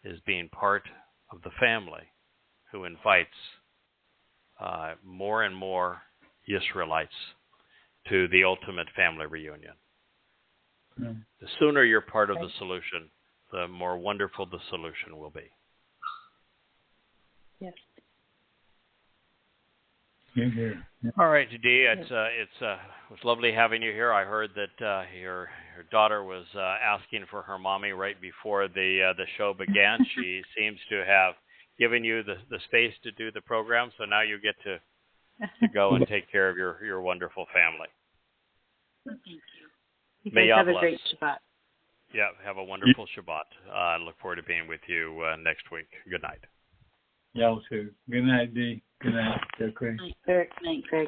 [SPEAKER 1] is being part of the family who invites more and more Israelites to the ultimate family reunion. The sooner you're part of the solution, the more wonderful the solution will be.
[SPEAKER 3] Here. Yeah.
[SPEAKER 1] All right, Dee, it was lovely having you here. I heard that your daughter was asking for her mommy right before the show began. She seems to have given you the space to do the program, so now you get to go and take care of your wonderful family.
[SPEAKER 2] Thank you. You guys have a great Shabbat.
[SPEAKER 1] Yeah, have a wonderful Shabbat. I look forward to being with you next week. Good night.
[SPEAKER 3] Y'all too. Good night, Dee. Good night, Craig.
[SPEAKER 2] Good night, Craig.